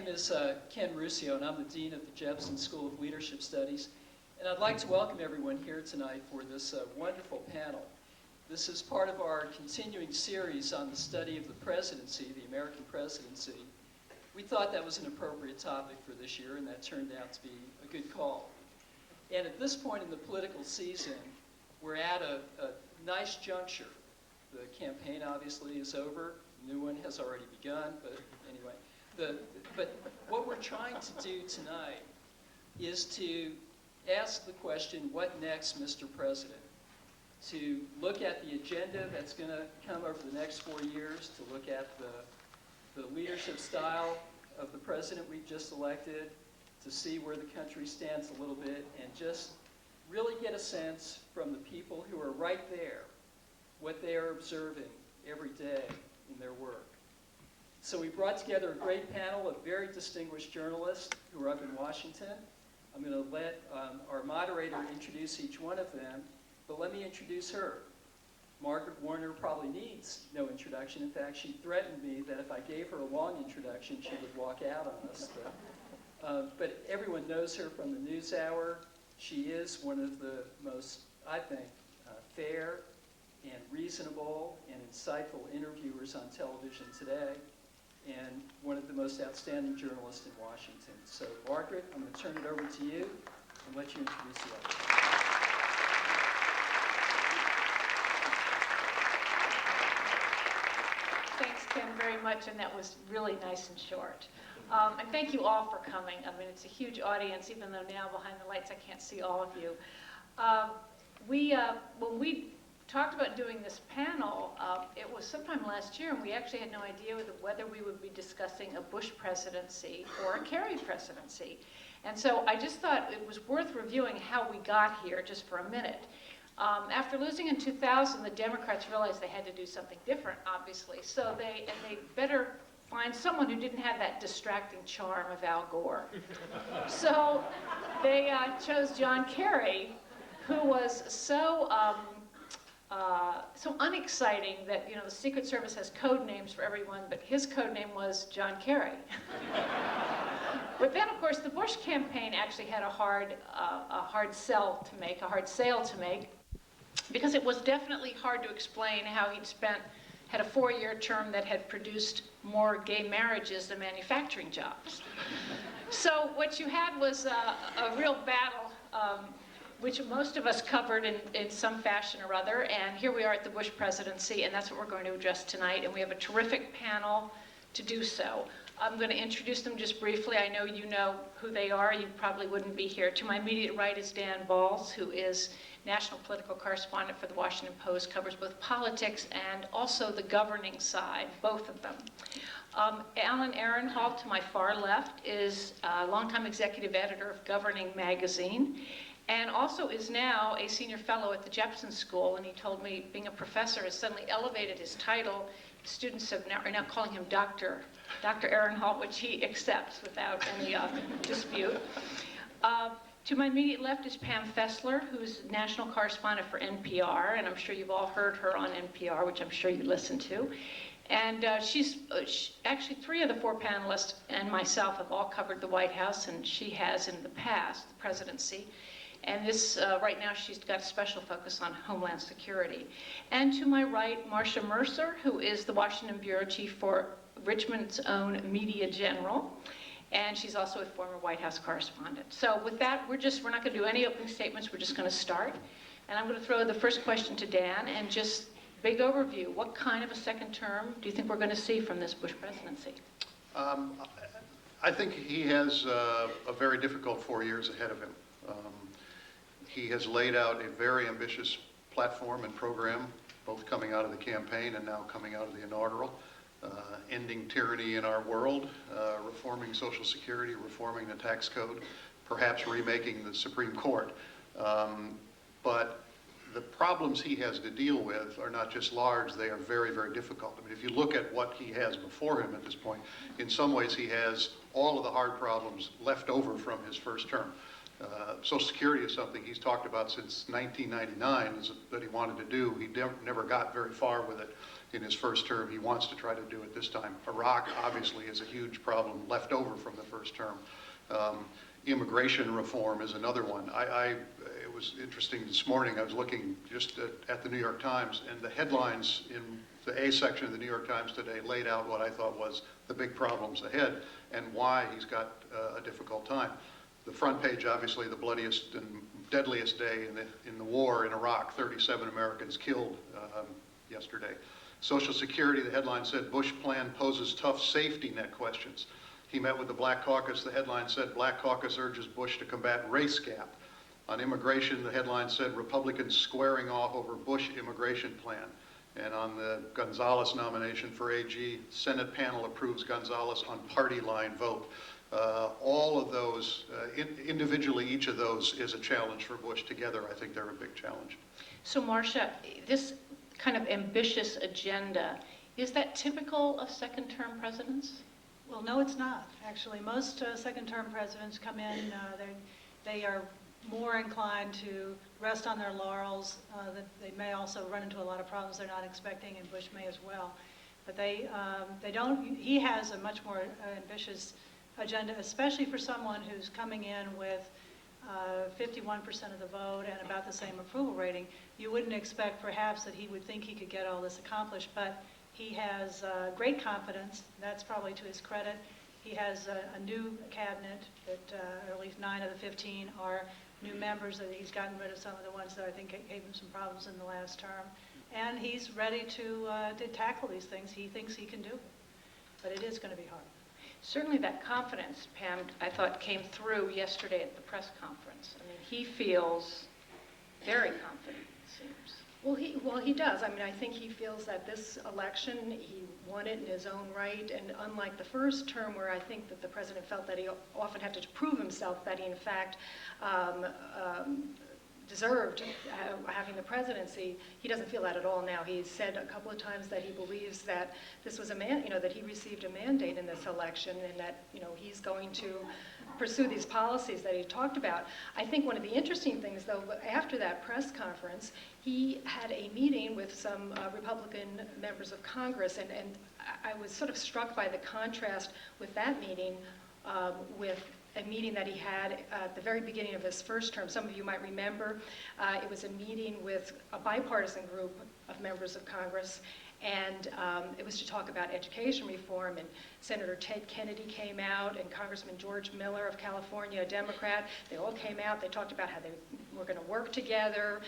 is Ken Ruscio, and I'm the Dean of the Jepson School of Leadership Studies. And I'd like to welcome everyone here tonight for this wonderful panel. This is part of our continuing series on the study of the presidency, the American presidency. We thought that was an appropriate topic for this year, and that turned out to be a good call. And at this point in the political season, we're at a nice juncture. The campaign obviously is over. The new one has already begun, but anyway. But what we're trying to do tonight is to ask the question, what next, Mr. President? To look at the agenda that's going to come over the next 4 years, to look at the leadership style of the president we've just elected, to see where the country stands a little bit, and just really get a sense from the people who are right there, what they are observing every day in their work. So we brought together a great panel of very distinguished journalists who are up in Washington. I'm going to let our moderator introduce each one of them, but let me introduce her. Margaret Warner probably needs no introduction. In fact, she threatened me that if I gave her a long introduction, she would walk out on us. But everyone knows her from the NewsHour. She is one of the most, I think, fair and reasonable and insightful interviewers on television today, and one of the most outstanding journalists in Washington. So, Margaret, I'm going to turn it over to you and let you introduce the others. Thanks, Ken, very much, and that was really nice and short. And thank you all for coming. I mean, it's a huge audience, even though now behind the lights I can't see all of you. When we talked about doing this panel, it was sometime last year, and we actually had no idea whether we would be discussing a Bush presidency or a Kerry presidency. And so I just thought it was worth reviewing how we got here just for a minute. After losing in 2000, the Democrats realized they had to do something different, obviously. So they better find someone who didn't have that distracting charm of Al Gore. So they chose John Kerry, who was so unexciting that, you know, the Secret Service has code names for everyone, but his code name was John Kerry. But then, of course, the Bush campaign actually had a hard sale to make, because it was definitely hard to explain how he'd had a 4-year term that had produced more gay marriages than manufacturing jobs. So what you had was a real battle, which most of us covered in some fashion or other, and here we are at the Bush presidency, and that's what we're going to address tonight, and we have a terrific panel to do so. I'm going to introduce them just briefly. I know you know who they are. You probably wouldn't be here. To my immediate right is Dan Balz, who is national political correspondent for the Washington Post, covers both politics and also the governing side, both of them. Alan Ehrenhalt, to my far left, is a longtime executive editor of Governing magazine, and also is now a senior fellow at the Jepson School, and he told me being a professor has suddenly elevated his title. Students are now calling him Dr. Ehrenhalt, which he accepts without any dispute. To my immediate left is Pam Fessler, who's national correspondent for NPR, and I'm sure you've all heard her on NPR, which I'm sure you listen to. And she's actually 3 of the 4 panelists and myself have all covered the White House, and she has in the past, the presidency. And this, right now, she's got a special focus on Homeland Security. And to my right, Marsha Mercer, who is the Washington bureau chief for Richmond's own Media General. And she's also a former White House correspondent. So with that, we're not going to do any opening statements. We're just going to start. And I'm going to throw the first question to Dan, and just big overview. What kind of a second term do you think we're going to see from this Bush presidency? I think he has a very difficult 4 years ahead of him. He has laid out a very ambitious platform and program, both coming out of the campaign and now coming out of the inaugural. Ending tyranny in our world, reforming Social Security, reforming the tax code, perhaps remaking the Supreme Court. But the problems he has to deal with are not just large, they are very, very difficult. I mean, if you look at what he has before him at this point, in some ways he has all of the hard problems left over from his first term. Social Security is something he's talked about since 1999 that he wanted to do. He never got very far with it in his first term. He wants to try to do it this time. Iraq, obviously, is a huge problem left over from the first term. Immigration reform is another one. It was interesting this morning, I was looking just at the New York Times, and the headlines in the A section of the New York Times today laid out what I thought was the big problems ahead and why he's got a difficult time. The front page, obviously, the bloodiest and deadliest day in the war in Iraq, 37 Americans killed yesterday. Social Security, the headline said, Bush plan poses tough safety net questions. He met with the Black Caucus, the headline said, Black Caucus urges Bush to combat race gap. On immigration, the headline said, Republicans squaring off over Bush immigration plan. And on the Gonzales nomination for AG, Senate panel approves Gonzales on party line vote. All of those, individually, each of those is a challenge for Bush. Together, I think they're a big challenge. So Marsha, this kind of ambitious agenda, is that typical of second-term presidents? Well, no, it's not. Actually, most second-term presidents come in, they are more inclined to rest on their laurels. That they may also run into a lot of problems they're not expecting, and Bush may as well. But they don't. He has a much more ambitious agenda, especially for someone who's coming in with 51% of the vote and about the same approval rating. You wouldn't expect, perhaps, that he would think he could get all this accomplished, but he has great confidence. That's probably to his credit. He has a new cabinet that, or at least 9 of the 15 are new members. That he's gotten rid of some of the ones that I think gave him some problems in the last term. And he's ready to tackle these things. He thinks he can do it. But it is going to be hard. Certainly that confidence, Pam, I thought came through yesterday at the press conference. I mean, he feels very confident, it seems. Well, he does. I mean, I think he feels that this election, he won it in his own right, and unlike the first term where I think that the president felt that he often had to prove himself, that he in fact deserved having the presidency, he doesn't feel that at all now. He's said a couple of times that he believes that this was that he received a mandate in this election, and that, he's going to pursue these policies that he talked about. I think one of the interesting things, though, after that press conference, he had a meeting with some Republican members of Congress, and I was sort of struck by the contrast with that meeting with a meeting that he had at the very beginning of his first term. Some of you might remember, it was a meeting with a bipartisan group of members of Congress, and it was to talk about education reform, and Senator Ted Kennedy came out, and Congressman George Miller of California, a Democrat. They all came out. They talked about how they were going to work together.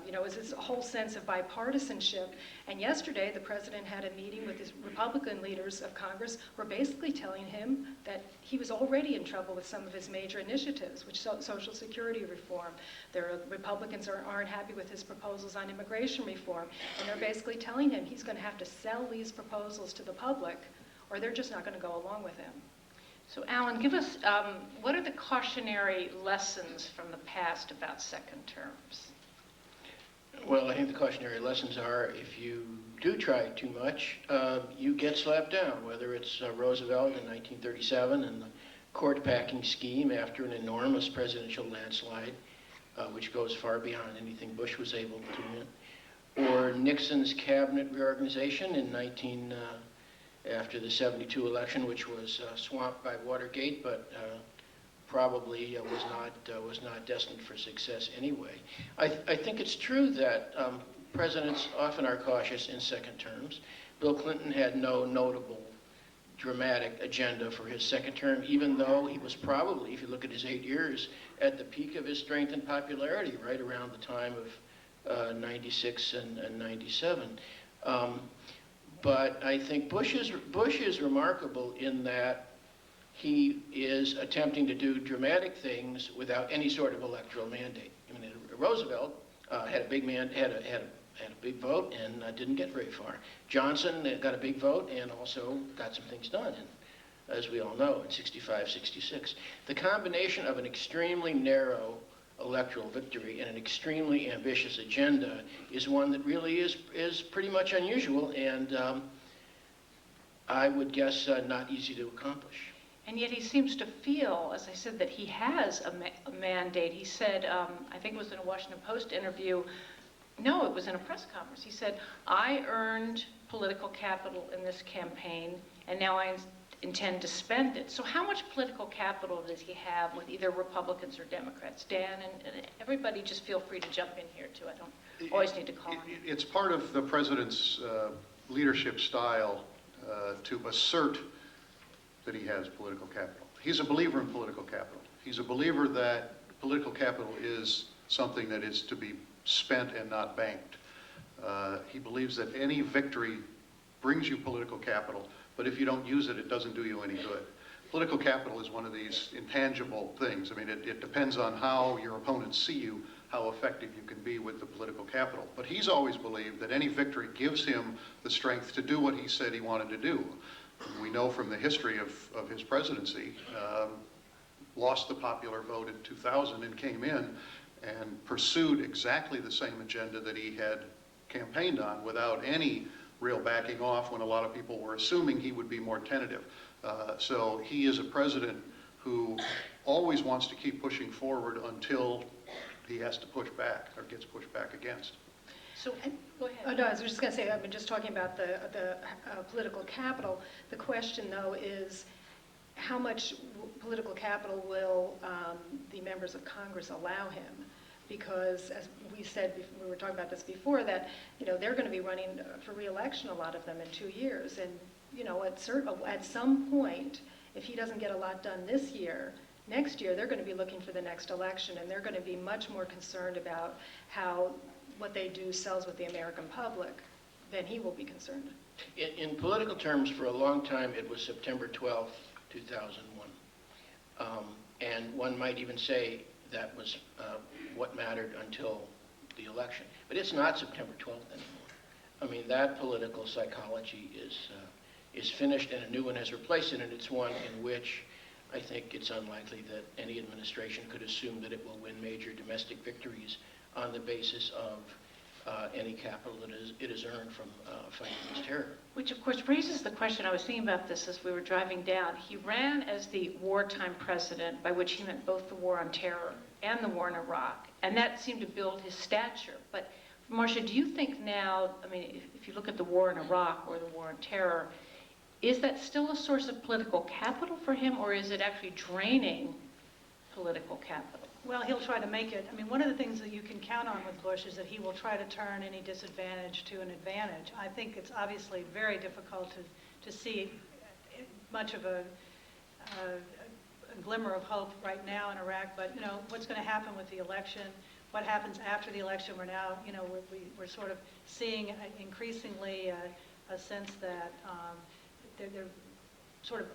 It was this whole sense of bipartisanship. And yesterday, the president had a meeting with his Republican leaders of Congress who were basically telling him that he was already in trouble with some of his major initiatives, which Social Security reform. The Republicans aren't happy with his proposals on immigration reform, and they're basically telling him he's going to have to sell these proposals to the public, or they're just not going to go along with him. So Alan, give us, what are the cautionary lessons from the past about second terms? Well, I think the cautionary lessons are, if you do try too much, you get slapped down, whether it's Roosevelt in 1937 and the court packing scheme after an enormous presidential landslide, which goes far beyond anything Bush was able to win, or Nixon's cabinet reorganization in after the 72 election, which was swamped by Watergate, but probably was not destined for success anyway. I think it's true that presidents often are cautious in second terms. Bill Clinton had no notable dramatic agenda for his second term, even though he was probably, if you look at his 8 years, at the peak of his strength and popularity, right around the time of 96 and 97. But I think Bush is remarkable in that he is attempting to do dramatic things without any sort of electoral mandate. I mean, Roosevelt had a big vote and didn't get very far. Johnson got a big vote and also got some things done, as we all know, in 65, 66. The combination of an extremely narrow electoral victory, and an extremely ambitious agenda is one that really is pretty much unusual, and I would guess not easy to accomplish. And yet he seems to feel, as I said, that he has a mandate. He said, I think it was in a Washington Post interview, no, it was in a press conference. He said, I earned political capital in this campaign, and now I intend to spend it. So how much political capital does he have with either Republicans or Democrats? Dan, and everybody just feel free to jump in here too. I don't always need to call on you. It's part of the president's leadership style to assert that he has political capital. He's a believer in political capital. He's a believer that political capital is something that is to be spent and not banked. He believes that any victory brings you political capital, but if you don't use it, it doesn't do you any good. Political capital is one of these intangible things. I mean, it depends on how your opponents see you, how effective you can be with the political capital. But he's always believed that any victory gives him the strength to do what he said he wanted to do. We know from the history of his presidency, lost the popular vote in 2000 and came in and pursued exactly the same agenda that he had campaigned on without any real backing off when a lot of people were assuming he would be more tentative. So he is a president who always wants to keep pushing forward until he has to push back or gets pushed back against. So, go ahead. Oh, no, I was just going to say, I've been just talking about the political capital. The question, though, is how much political capital will the members of Congress allow him? Because, as we said, we were talking about this before, that they're going to be running for re-election, a lot of them, in 2 years, and at some point, if he doesn't get a lot done this year, next year they're going to be looking for the next election, and they're going to be much more concerned about how what they do sells with the American public than he will be concerned. In political terms, for a long time, it was September 12th, 2001. And one might even say that was what mattered until the election. But it's not September 12th anymore. I mean, that political psychology is finished, and a new one has replaced it, and it's one in which I think it's unlikely that any administration could assume that it will win major domestic victories on the basis of any capital that it has earned from fighting against terror. Which, of course, raises the question, I was thinking about this as we were driving down. He ran as the wartime president, by which he meant both the war on terror and the war in Iraq, and that seemed to build his stature. But, Marsha, do you think now, I mean, if you look at the war in Iraq or the war on terror, is that still a source of political capital for him, or is it actually draining political capital? Well, he'll try to make it. I mean, one of the things that you can count on with Bush is that he will try to turn any disadvantage to an advantage. I think it's obviously very difficult to see much of a glimmer of hope right now in Iraq, but what's going to happen with the election, what happens after the election. We're now, we're sort of seeing increasingly a sense that they're sort of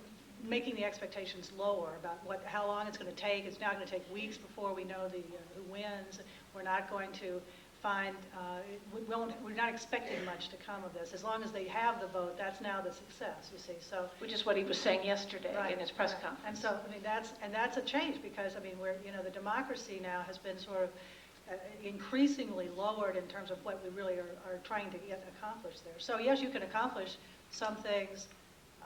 making the expectations lower about how long it's going to take. It's now going to take weeks before we know who wins. We're not going to find, we're not expecting much to come of this. As long as they have the vote, that's now the success, you see. So, which is what he was saying yesterday in his press conference. And so, I mean, that's a change, because, I mean, the democracy now has been sort of increasingly lowered in terms of what we really are trying to get accomplished there. So yes, you can accomplish some things.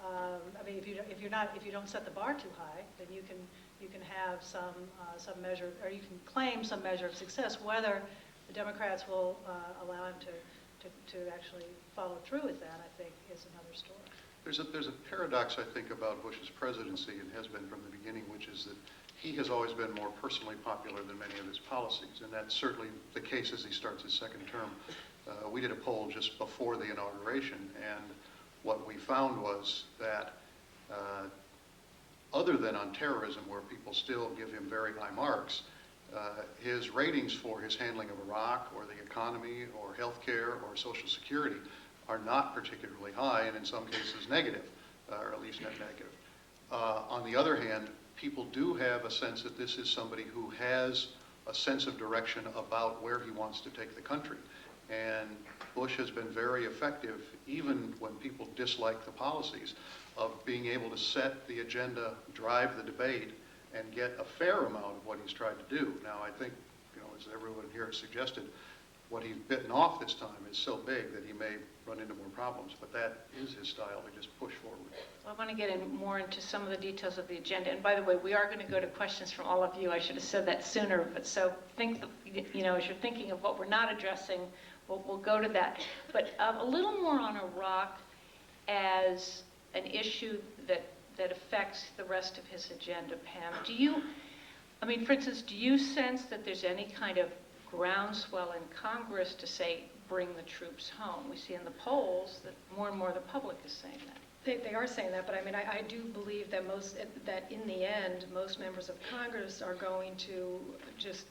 I mean, if you don't set the bar too high, then you can have some measure, or you can claim some measure of success. Whether the Democrats will allow him to actually follow through with that, I think, is another story. There's a paradox, I think, about Bush's presidency, and has been from the beginning, which is that he has always been more personally popular than many of his policies, and that's certainly the case as he starts his second term. We did a poll just before the inauguration, and what we found was that other than on terrorism, where people still give him very high marks, his ratings for his handling of Iraq or the economy or healthcare or Social Security are not particularly high, and in some cases negative, or at least net negative. On the other hand, people do have a sense that this is somebody who has a sense of direction about where he wants to take the country. And Bush has been very effective, even when people dislike the policies, of being able to set the agenda, drive the debate, and get a fair amount of what he's tried to do. Now, I think, as everyone here has suggested, what he's bitten off this time is so big that he may run into more problems, but that is his style, to just push forward. Well, I want to get more into some of the details of the agenda. And by the way, we are going to go to questions from all of you. I should have said that sooner, but so think, as you're thinking of what we're not addressing, we'll go to that. But a little more on Iraq as an issue that affects the rest of his agenda, Pam. For instance, do you sense that there's any kind of groundswell in Congress to say, bring the troops home? We see in the polls that more and more of the public is saying that. They are saying that, but I do believe that that in the end, most members of Congress are going to just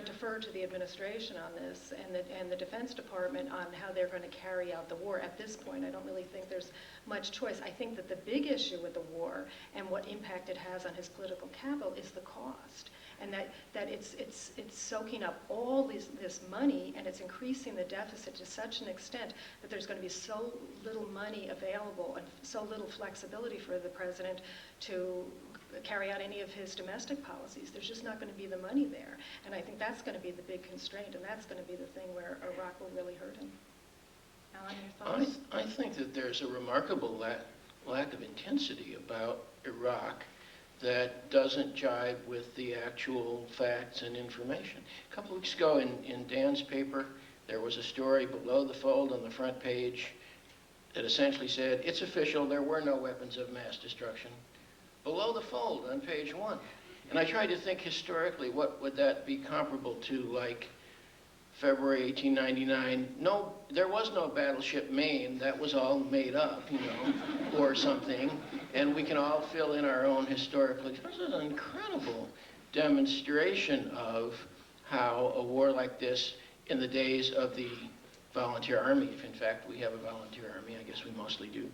defer to the administration on this and the Defense Department on how they're going to carry out the war. At this point, I don't really think there's much choice. I think that the big issue with the war and what impact it has on his political capital is the cost, and that it's soaking up all this money, and it's increasing the deficit to such an extent that there's going to be so little money available and so little flexibility for the president to carry out any of his domestic policies. There's just not going to be the money there. And I think that's going to be the big constraint, and that's going to be the thing where Iraq will really hurt him. Alan, your thoughts? I think that there's a remarkable lack of intensity about Iraq that doesn't jibe with the actual facts and information. A couple weeks ago in Dan's paper, there was a story below the fold on the front page that essentially said, it's official, there were no weapons of mass destruction. Below the fold on page 1. And I tried to think historically, what would that be comparable to, like February 1899? No, there was no battleship Maine, that was all made up, or something. And we can all fill in our own historical. This is an incredible demonstration of how a war like this in the days of the volunteer army, if in fact we have a volunteer army, I guess we mostly do,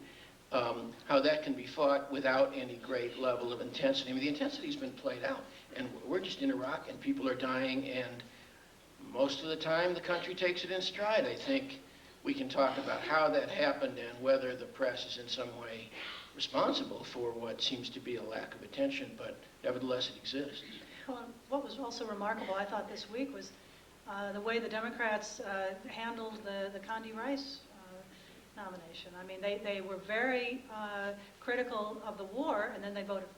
how that can be fought without any great level of intensity. The intensity's been played out, and we're just in Iraq, and people are dying, and most of the time the country takes it in stride. I think we can talk about how that happened and whether the press is in some way responsible for what seems to be a lack of attention, but nevertheless it exists. Well, what was also remarkable, I thought, this week was the way the Democrats handled the Condi Rice nomination. They were very critical of the war, and then they voted for it.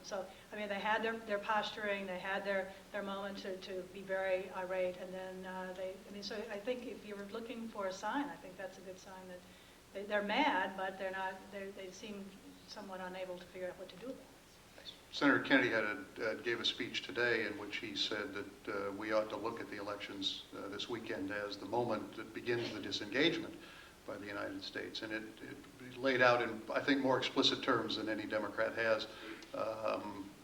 So, they had their posturing, they had their moment to be very irate, and then so I think if you were looking for a sign, I think that's a good sign that they're mad, but they seem somewhat unable to figure out what to do about it. Senator Kennedy gave a speech today in which he said that we ought to look at the elections this weekend as the moment that begins the disengagement by the United States. And it laid out in, I think, more explicit terms than any Democrat has,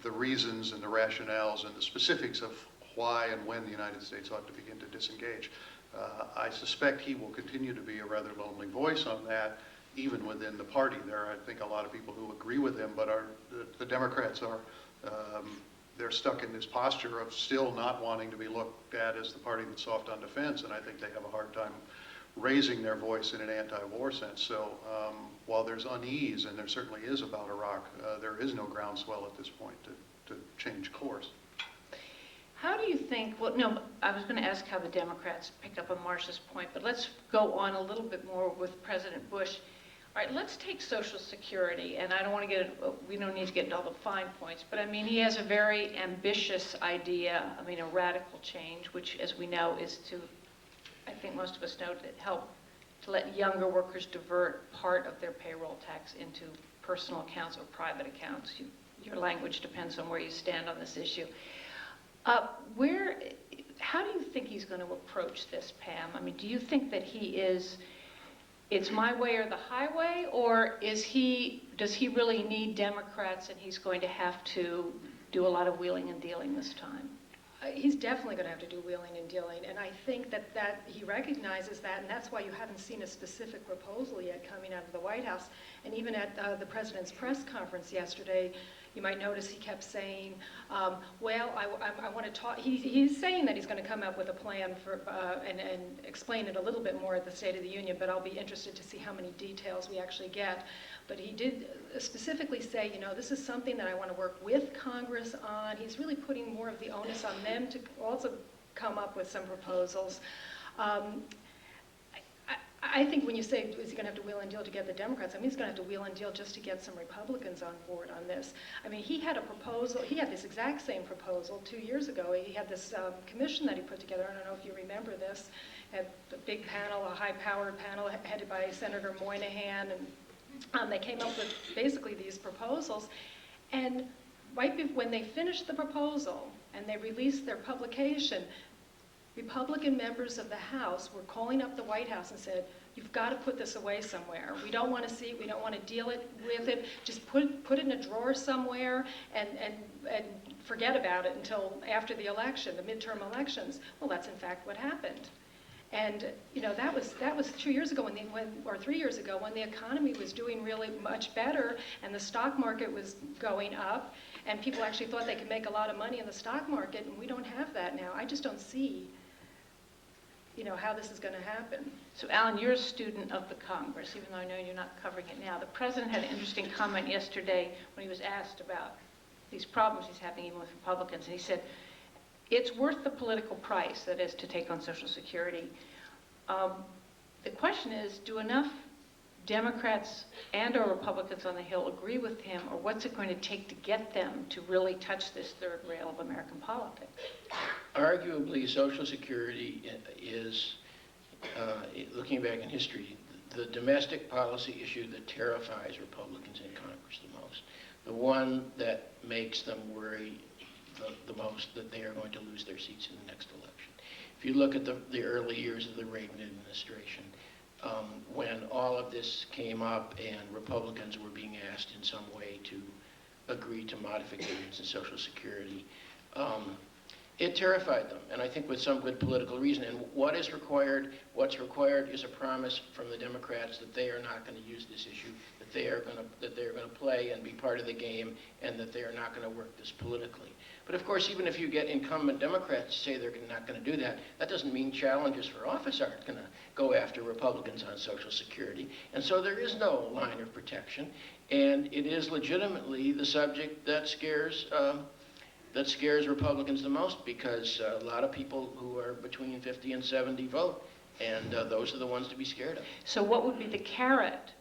the reasons and the rationales and the specifics of why and when the United States ought to begin to disengage. I suspect he will continue to be a rather lonely voice on that, even within the party. There are, I think, a lot of people who agree with him, but the Democrats are, they're stuck in this posture of still not wanting to be looked at as the party that's soft on defense, and I think they have a hard time raising their voice in an anti-war sense. So while there's unease, and there certainly is about Iraq, there is no groundswell at this point to change course. How do you think, well, no, I was going to ask how the Democrats picked up on Marsha's point, but let's go on a little bit more with President Bush. All right, let's take Social Security, and I don't want to we don't need to get into all the fine points, but he has a very ambitious idea, a radical change, which, as we know, is to, I think most of us know, to help to let younger workers divert part of their payroll tax into personal accounts or private accounts. Your language depends on where you stand on this issue. How do you think he's going to approach this, Pam? Do you think that it's my way or the highway, or does he really need Democrats and he's going to have to do a lot of wheeling and dealing this time? He's definitely going to have to do wheeling and dealing, and I think that he recognizes that, and that's why you haven't seen a specific proposal yet coming out of the White House. And even at the president's press conference yesterday, You might notice he kept saying, well, I want to talk, he's saying that he's going to come up with a plan for, and explain it a little bit more at the State of the Union, but I'll be interested to see how many details we actually get. But he did specifically say, you know, this is something that I want to work with Congress on. He's really putting more of the onus on them to also come up with some proposals. I think when you say, is he going to have to wheel and deal to get the Democrats, I mean, he's going to have to wheel and deal just to get some Republicans on board on this. I mean, he had a proposal, he had this exact same proposal 2 years ago. He had this commission that he put together. I don't know if you remember this. Had a big panel, a high-powered panel headed by Senator Moynihan, and they came up with basically these proposals. And when they finished the proposal and they released their publication, Republican members of the House were calling up the White House and said, you've got to put this away somewhere. We don't want to see it. We don't want to deal with it. Just put it in a drawer somewhere and forget about it until after the election, the midterm elections. Well, that's in fact what happened. And you know, that was 2 years ago or 3 years ago when the economy was doing really much better and the stock market was going up and people actually thought they could make a lot of money in the stock market, and we don't have that now. I just don't see, you know, how this is going to happen. So Alan, you're a student of the Congress, even though I know you're not covering it now. The president had an interesting comment yesterday when he was asked about these problems he's having even with Republicans, and he said, it's worth the political price, that is, to take on Social Security. The question is, do enough Democrats and or Republicans on the Hill agree with him, or what's it going to take to get them to really touch this third rail of American politics? Arguably, Social Security is, looking back in history, the domestic policy issue that terrifies Republicans in Congress the most. The one that makes them worry the most that they are going to lose their seats in the next election. If you look at the early years of the Reagan administration, when all of this came up and Republicans were being asked in some way to agree to modifications in Social Security, it terrified them, and I think with some good political reason. And what's required is a promise from the Democrats that they are not going to use this issue, that they are going to play and be part of the game, and that they are not going to work this politically. But of course, even if you get incumbent Democrats to say they're not going to do that, that doesn't mean challengers for office aren't going to go after Republicans on Social Security. And so there is no line of protection, and it is legitimately the subject that scares Republicans the most, because a lot of people who are between 50 and 70 vote, and those are the ones to be scared of. So what would be the carrot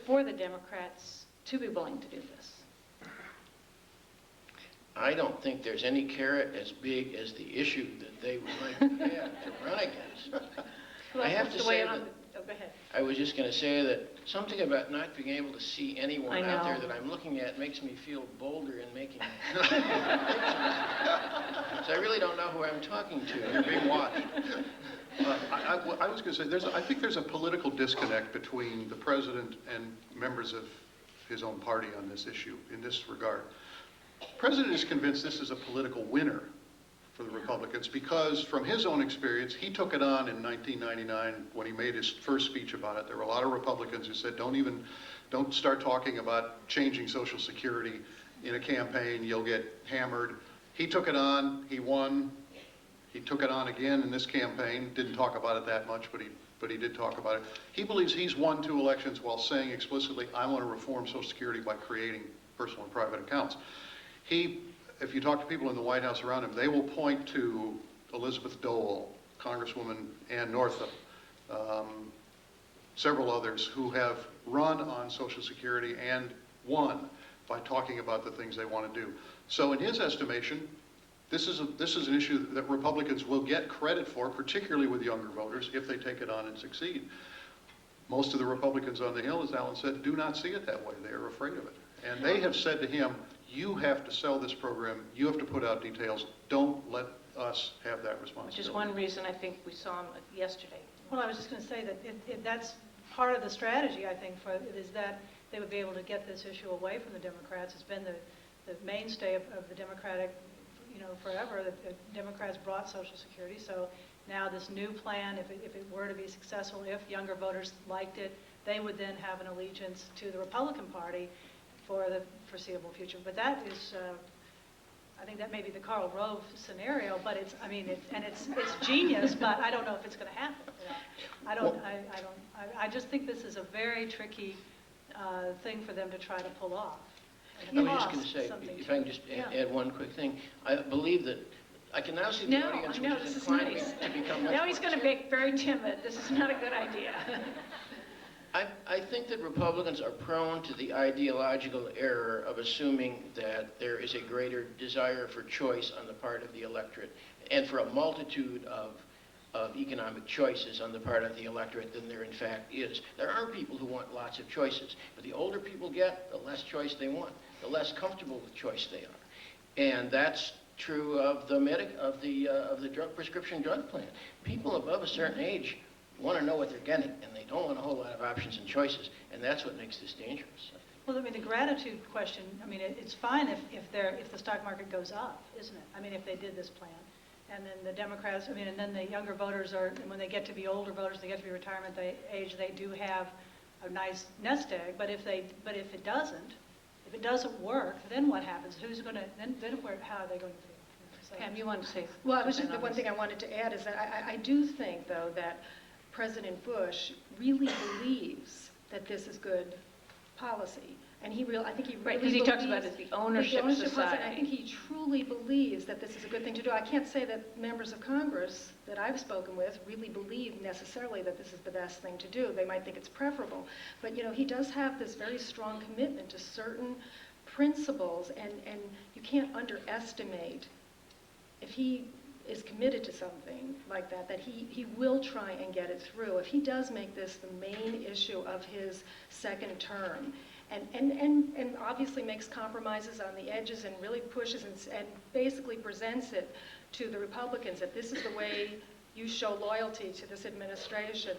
for the Democrats to be willing to do this? I don't think there's any carrot as big as the issue that they would like to have to run against. Well, I have to say that, oh, go ahead. I was just going to say that something about not being able to see anyone out there that I'm looking at makes me feel bolder in making So I really don't know who I'm talking to. You're being watched. I was going to say, I think there's a political disconnect between the president and members of his own party on this issue, in this regard. The president is convinced this is a political winner for the Republicans because, from his own experience, he took it on in 1999 when he made his first speech about it. There were a lot of Republicans who said, don't start talking about changing Social Security in a campaign, you'll get hammered. He took it on, he won. He took it on again in this campaign, didn't talk about it that much, but he did talk about it. He believes he's won 2 elections while saying explicitly, I want to reform Social Security by creating personal and private accounts. If you talk to people in the White House around him, they will point to Elizabeth Dole, Congresswoman Ann Northam, several others who have run on Social Security and won by talking about the things they want to do. So in his estimation, this is an issue that Republicans will get credit for, particularly with younger voters, if they take it on and succeed. Most of the Republicans on the Hill, as Alan said, do not see it that way. They are afraid of it. And they have said to him, you have to sell this program, you have to put out details, don't let us have that responsibility. Which is one reason I think we saw him yesterday. Well, I was just going to say that that's part of the strategy, I think, for it, is that they would be able to get this issue away from the Democrats. It's been the mainstay of the Democratic, forever. The Democrats brought Social Security, so now this new plan, if it were to be successful, if younger voters liked it, they would then have an allegiance to the Republican Party for the foreseeable future. But that is, I think that may be the Karl Rove scenario, but it's, I mean, it's genius, but I don't know if it's going to happen. You know? I just think this is a very tricky thing for them to try to pull off. I was just going to say, if I can just add one quick thing. I believe that I can now see the audience which is inclined to become much Now he's going to be very timid. This is not a good idea. I think that Republicans are prone to the ideological error of assuming that there is a greater desire for choice on the part of the electorate and for a multitude of economic choices on the part of the electorate than there in fact is. There are people who want lots of choices, but the older people get, the less choice they want, the less comfortable with choice they are. And that's true of the drug prescription drug plan. People above a certain age want to know what they're getting, and they don't want a whole lot of options and choices, and that's what makes this dangerous. Well, I mean, the gratitude question, I mean, it's fine if the stock market goes up, isn't it? I mean, if they did this plan. And then the Democrats, I mean, and then the younger voters are, and when they get to be older voters, they get to be retirement age, they do have a nice nest egg. But if it doesn't work, then what happens? Who's going to, then how are they going to feel? So, Pam, you want to say? Well, the one thing I wanted to add is that I do think, though, that President Bush really believes that this is good policy. And I think he really right, because he talks about it as the ownership society. Policy, I think he truly believes that this is a good thing to do. I can't say that members of Congress that I've spoken with really believe necessarily that this is the best thing to do. They might think it's preferable. But, you know, he does have this very strong commitment to certain principles, and you can't underestimate, if he is committed to something like that he will try and get it through. If he does make this the main issue of his second term, and obviously makes compromises on the edges and really pushes and basically presents it to the Republicans that this is the way you show loyalty to this administration,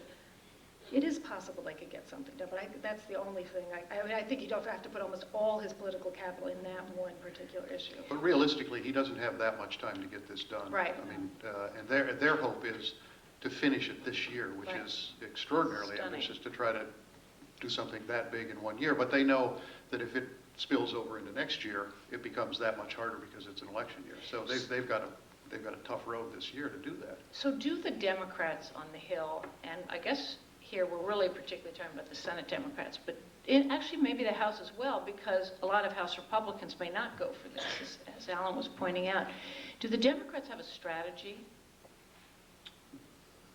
it is possible they could get something done, but that's the only thing. I think you don't have to put almost all his political capital in that one particular issue. But realistically, he doesn't have that much time to get this done. Right. I mean, and their hope is to finish it this year, which Right. is extraordinarily Stunning. ambitious to try to do something that big in 1 year. But they know that if it spills over into next year, it becomes that much harder because it's an election year. So they've got a tough road this year to do that. So do the Democrats on the Hill, and I guess here we're really particularly talking about the Senate Democrats, but actually maybe the House as well, because a lot of House Republicans may not go for this, as Alan was pointing out. Do the Democrats have a strategy?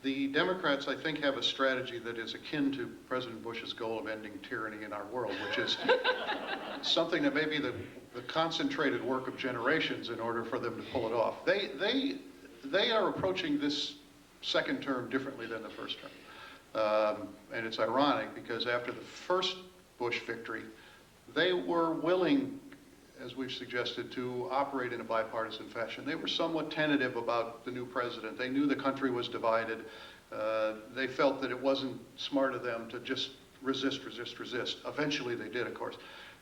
The Democrats, I think, have a strategy that is akin to President Bush's goal of ending tyranny in our world, which is something that may be the concentrated work of generations in order for them to pull it off. They are approaching this second term differently than the first term. And it's ironic because after the first Bush victory, they were willing, as we've suggested, to operate in a bipartisan fashion. They were somewhat tentative about the new president. They knew the country was divided. They felt that it wasn't smart of them to just resist. Eventually they did, of course.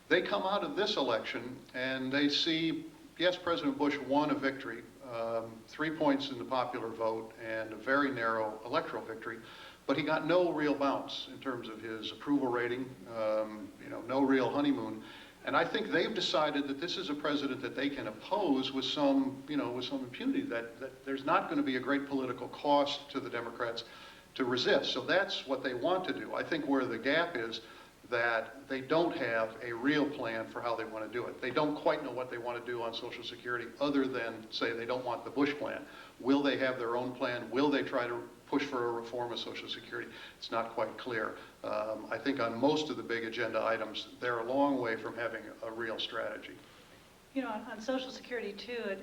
They come out of this election and they see, yes, President Bush won a victory, 3 points in the popular vote and a very narrow electoral victory, but he got no real bounce in terms of his approval rating, no real honeymoon. And I think they've decided that this is a president that they can oppose with some impunity, that there's not going to be a great political cost to the Democrats to resist. So that's what they want to do. I think where the gap is that they don't have a real plan for how they want to do it. They don't quite know what they want to do on Social Security other than say they don't want the Bush plan. Will they have their own plan? Will they try to push for a reform of Social Security? It's not quite clear. I think on most of the big agenda items, they're a long way from having a real strategy. You know, on Social Security too,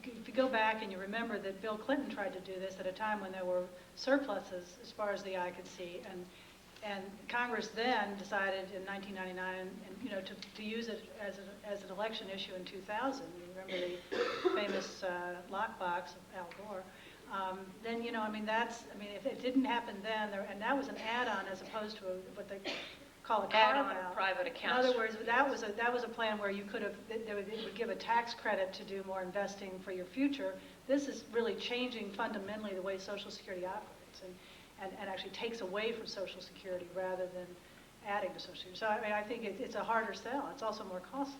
if you go back and you remember that Bill Clinton tried to do this at a time when there were surpluses as far as the eye could see, and Congress then decided in 1999, to use it as an election issue in 2000. You remember the famous lockbox of Al Gore. Then if it didn't happen then, and that was an add-on as opposed to what they call a Add-on carve-out. private accounts. In other words, that was a plan where you could have it would give a tax credit to do more investing for your future. This is really changing fundamentally the way Social Security operates, and actually takes away from Social Security rather than. adding to Social Security. So I mean, I think it's a harder sell. It's also more costly.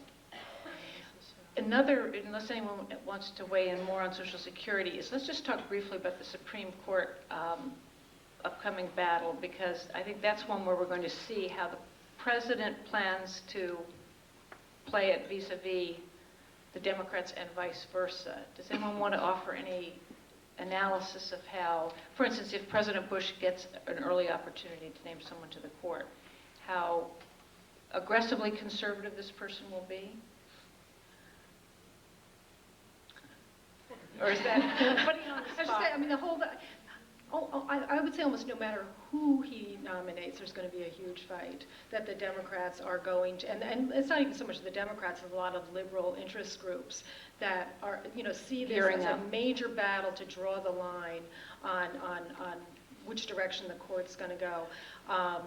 Another, unless anyone wants to weigh in more on Social Security, is let's just talk briefly about the Supreme Court upcoming battle, because I think that's one where we're going to see how the president plans to play it vis-a-vis the Democrats and vice versa. Does anyone want to offer any analysis of how, for instance, if President Bush gets an early opportunity to name someone to the court, how aggressively conservative this person will be? Or is that putting you on the I spot? I mean, I would say almost no matter who he nominates, there's going to be a huge fight that the Democrats are going to, and it's not even so much the Democrats, it's a lot of liberal interest groups that are, see this Gearing as up. a major battle to draw the line on which direction the court's going to go. And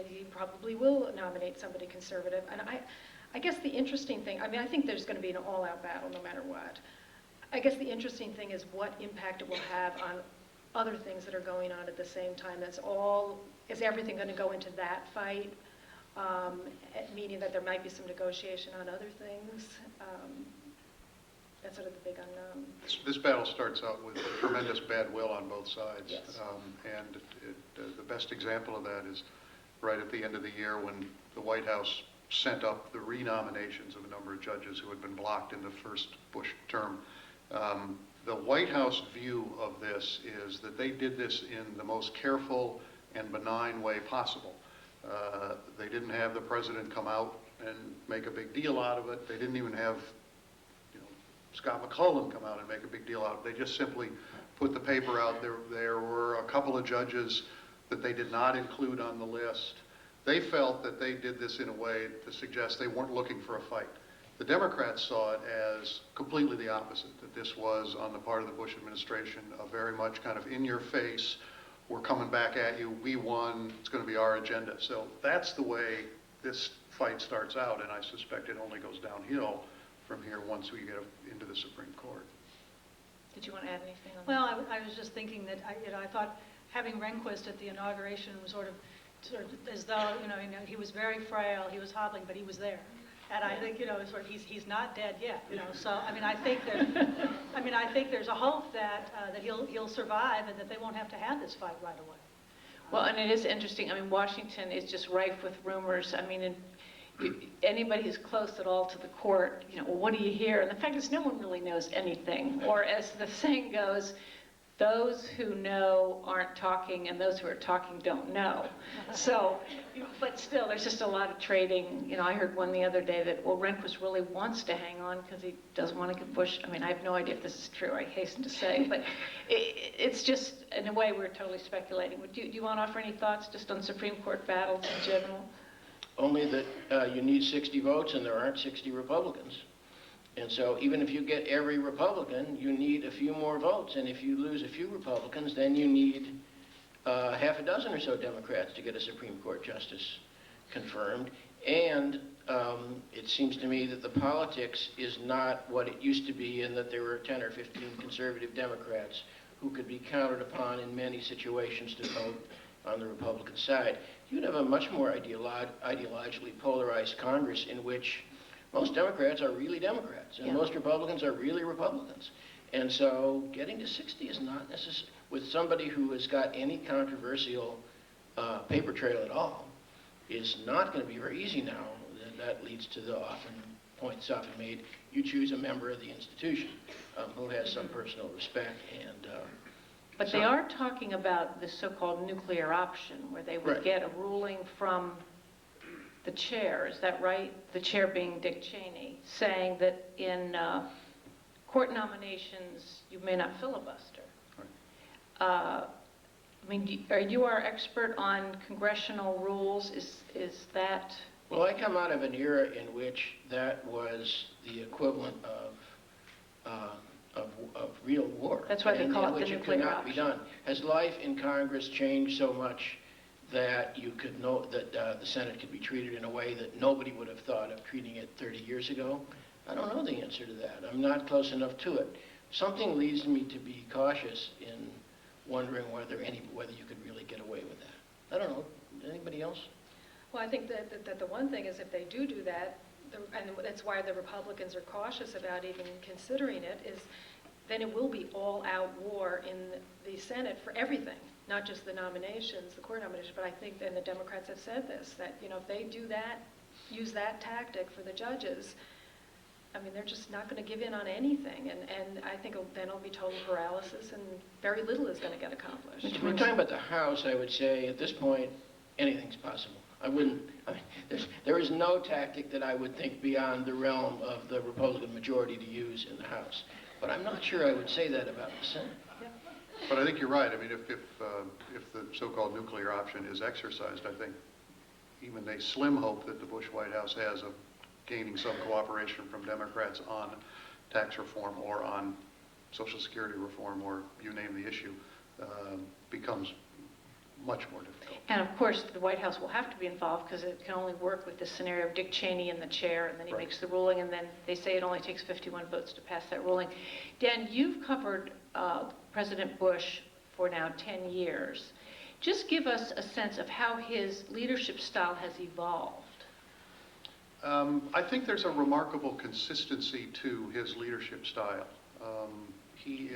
he probably will nominate somebody conservative. And I guess the interesting thing, I mean, I think there's going to be an all-out battle no matter what. I guess the interesting thing is what impact it will have on other things that are going on at the same time. Is everything going to go into that fight? Meaning that there might be some negotiation on other things. That's sort of the big unknown. This battle starts out with tremendous bad will on both sides. Yes. The best example of that is right at the end of the year when the White House sent up the renominations of a number of judges who had been blocked in the first Bush term. The White House view of this is that they did this in the most careful and benign way possible. They didn't have the president come out and make a big deal out of it. They didn't even have Scott McClellan come out and make a big deal out of it. They just simply put the paper out. There were a couple of judges that they did not include on the list. They felt that they did this in a way to suggest they weren't looking for a fight. The Democrats saw it as completely the opposite, that this was, on the part of the Bush administration, a very much kind of in-your-face, we're coming back at you, we won, it's going to be our agenda. So that's the way this fight starts out, and I suspect it only goes downhill from here once we get into the Supreme Court. Did you want to add anything on that? Well, I was just thinking that I thought having Rehnquist at the inauguration was sort of as though he was very frail, he was hobbling, but he was there. And I think sort of he's not dead yet. So I mean I think there's a hope that he'll survive and that they won't have to have this fight right away. Well, and it is interesting. I mean, Washington is just rife with rumors. I mean, anybody who's close at all to the court, well, what do you hear? And the fact is, no one really knows anything. Or as the saying goes, those who know aren't talking, and those who are talking don't know. So, but still, there's just a lot of trading. I heard one the other day that, well, Rehnquist really wants to hang on because he doesn't want to get Bush. I mean, I have no idea if this is true, I hasten to say, but it's just, in a way, we're totally speculating. Do you want to offer any thoughts just on Supreme Court battles in general? Only that you need 60 votes and there aren't 60 Republicans. And so even if you get every Republican, you need a few more votes. And if you lose a few Republicans, then you need half a dozen or so Democrats to get a Supreme Court justice confirmed. And it seems to me that the politics is not what it used to be, in that there were 10 or 15 conservative Democrats who could be counted upon in many situations to vote on the Republican side. You'd have a much more ideologically polarized Congress in which most Democrats are really Democrats, and most Republicans are really Republicans. And so getting to 60 is not necessary. With somebody who has got any controversial paper trail at all, is not going to be very easy now. That leads to the points often made, you choose a member of the institution who has some personal respect. But they are talking about the so-called nuclear option, where they would get a ruling from the chair, is that right? The chair being Dick Cheney, saying that in court nominations you may not filibuster. Right. I mean, are you our expert on congressional rules? Is that? Well, I come out of an era in which that was the equivalent of real war. That's why they call it the nuclear option. nuclear Could not option. be done. Has life in Congress changed so much that you could know that the Senate could be treated in a way that nobody would have thought of treating it 30 years ago? I don't know the answer to that. I'm not close enough to it. Something leads me to be cautious in wondering whether you could really get away with that. I don't know. Anybody else? Well, I think that the one thing is if they do that, and that's why the Republicans are cautious about even considering it, is then it will be all-out war in the Senate for everything, not just the nominations, the court nominations, but I think, and the Democrats have said this, that, you know, if they do that, use that tactic for the judges, I mean, they're just not going to give in on anything, and I think then it'll be total paralysis, and very little is going to get accomplished. If we're talking about the House, I would say at this point, anything's possible. I mean, there is no tactic that I would think beyond the realm of the Republican majority to use in the House. But I'm not sure I would say that about the Senate. But I think you're right. I mean, if the so-called nuclear option is exercised, I think even a slim hope that the Bush White House has of gaining some cooperation from Democrats on tax reform or on Social Security reform, or you name the issue, becomes much more difficult. And of course, the White House will have to be involved because it can only work with this scenario of Dick Cheney in the chair, and then he makes the ruling, and then they say it only takes 51 votes to pass that ruling. Dan, you've covered President Bush for now 10 years. Just give us a sense of how his leadership style has evolved. I think there's a remarkable consistency to his leadership style. He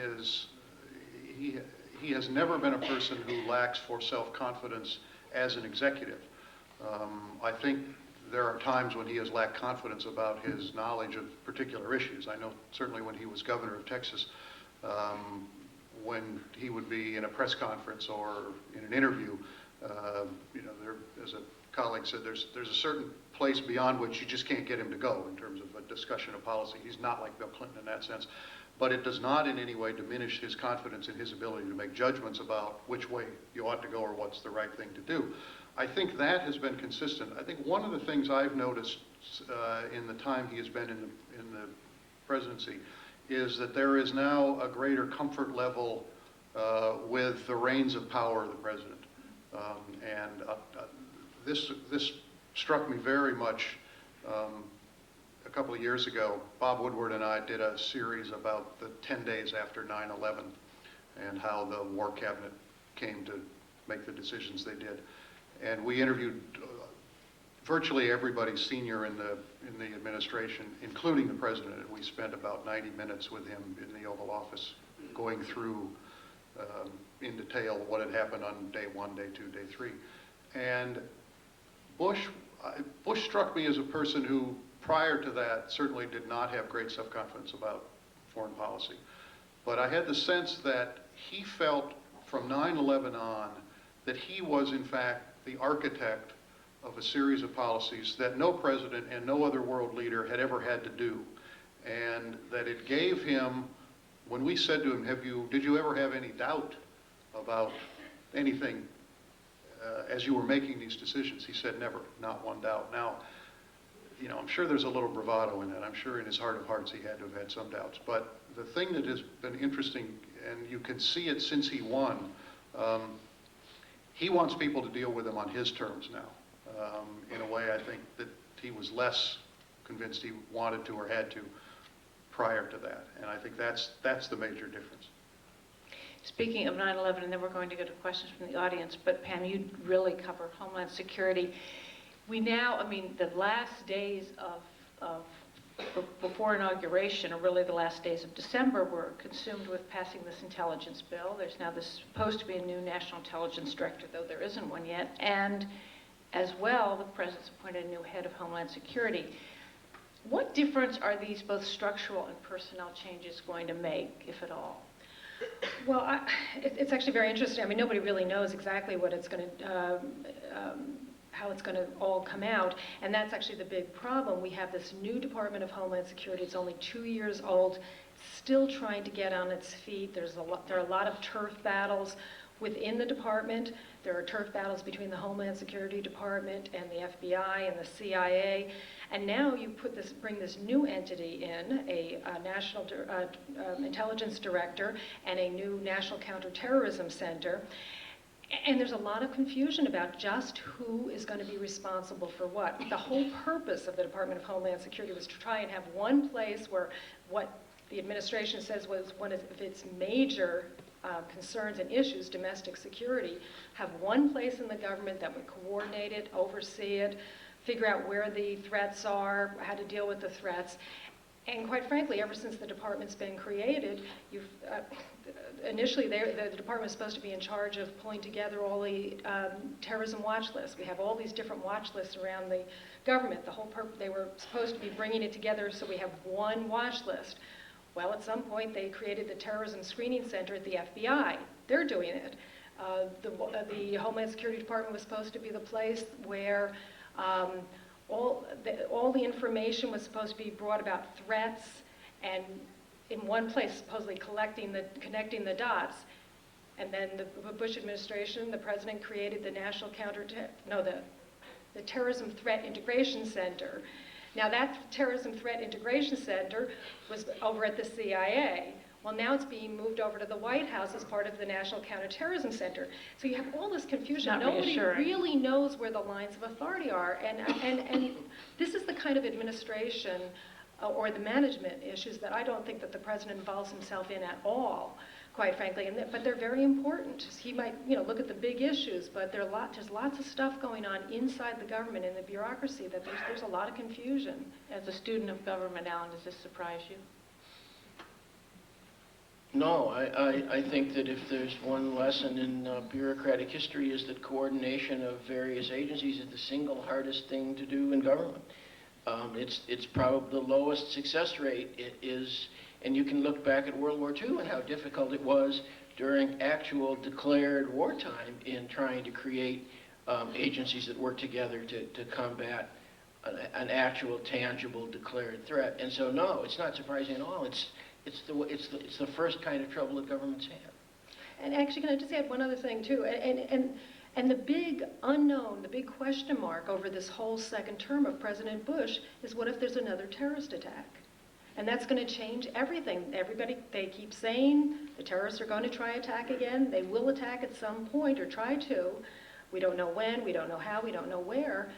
has never been a person who lacks for self-confidence as an executive. I think there are times when he has lacked confidence about his knowledge of particular issues. I know certainly when he was governor of Texas, when he would be in a press conference or in an interview, you know, there, as a colleague said, there's a certain place beyond which you just can't get him to go in terms of a discussion of policy. He's not like Bill Clinton in that sense. But it does not in any way diminish his confidence in his ability to make judgments about which way you ought to go or what's the right thing to do. I think that has been consistent. I think one of the things I've noticed in the time he has been in the presidency is that there is now a greater comfort level with the reins of power of the president. This struck me very much a couple of years ago. Bob Woodward and I did a series about the 10 days after 9/11 and how the War Cabinet came to make the decisions they did. And we interviewed virtually everybody senior in the administration, including the president, and we spent about 90 minutes with him in the Oval Office going through in detail what had happened on day 1, day 2, day 3. And Bush struck me as a person who, prior to that, certainly did not have great self-confidence about foreign policy. But I had the sense that he felt from 9/11 on that he was, in fact, the architect of a series of policies that no president and no other world leader had ever had to do. And that it gave him, when we said to him, did you ever have any doubt about anything as you were making these decisions? He said, never, not one doubt. Now, you know, I'm sure there's a little bravado in that. I'm sure in his heart of hearts he had to have had some doubts. But the thing that has been interesting, and you can see it since he won, he wants people to deal with him on his terms now. In a way, I think that he was less convinced he wanted to or had to prior to that. And I think that's the major difference. Speaking of 9/11, and then we're going to go to questions from the audience, but Pam, you really cover Homeland Security. We now, I mean, the last days before inauguration, or really the last days of December, were consumed with passing this intelligence bill. There's now supposed to be a new National Intelligence Director, though there isn't one yet. And as well, the President's appointed a new head of Homeland Security. What difference are these both structural and personnel changes going to make, if at all? Well, it's actually very interesting. I mean, nobody really knows exactly what it's going to, how it's going to all come out, and that's actually the big problem. We have this new Department of Homeland Security. It's only 2 years old, still trying to get on its feet. There are a lot of turf battles within the department. There are turf battles between the Homeland Security Department and the FBI and the CIA. And now you bring this new entity in, a National Intelligence Director and a new National Counterterrorism Center. And there's a lot of confusion about just who is going to be responsible for what. The whole purpose of the Department of Homeland Security was to try and have one place where what the administration says was one of its major concerns and issues, domestic security, have one place in the government that would coordinate it, oversee it, figure out where the threats are, how to deal with the threats. And quite frankly, ever since the department's been created, initially the department was supposed to be in charge of pulling together all the terrorism watch lists. We have all these different watch lists around the government. They were supposed to be bringing it together so we have one watch list. Well, at some point they created the Terrorism Screening Center at the FBI. They're doing it. The Homeland Security Department was supposed to be the place where all the information was supposed to be brought about threats, and in one place supposedly connecting the dots. And then the Bush administration, the president created the the Terrorism Threat Integration Center. Now that Terrorism Threat Integration Center was over at the CIA. Well, now it's being moved over to the White House as part of the National Counterterrorism Center. So you have all this confusion. Nobody really knows where the lines of authority are. And this is the kind of administration or the management issues that I don't think that the president involves himself in at all, quite frankly. But they're very important. He might, look at the big issues, but there's lots of stuff going on inside the government and the bureaucracy that there's a lot of confusion. As a student of government, Alan, does this surprise you? No, I think that if there's one lesson in bureaucratic history is that coordination of various agencies is the single hardest thing to do in government. It's probably the lowest success rate. It is, and you can look back at World War II and how difficult it was during actual declared wartime in trying to create agencies that work together to combat an actual, tangible, declared threat. And so, no, it's not surprising at all. It's the first kind of trouble that governments have. And actually, can I just add one other thing too? And the big unknown, the big question mark over this whole second term of President Bush is, what if there's another terrorist attack? And that's going to change everything. They keep saying the terrorists are going to try attack again. They will attack at some point or try to. We don't know when, we don't know how, we don't know where.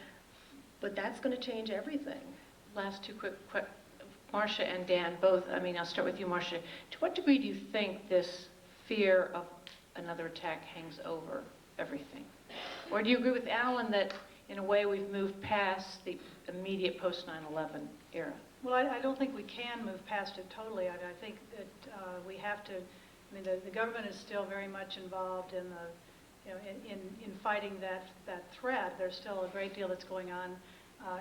But that's going to change everything. Last two quick Marsha and Dan, both, I'll start with you, Marsha. To what degree do you think this fear of another attack hangs over everything? Or do you agree with Alan that, in a way, we've moved past the immediate post-9/11 era? Well, I don't think we can move past it totally. I think that we have to. The government is still very much involved in in fighting that threat. There's still a great deal that's going on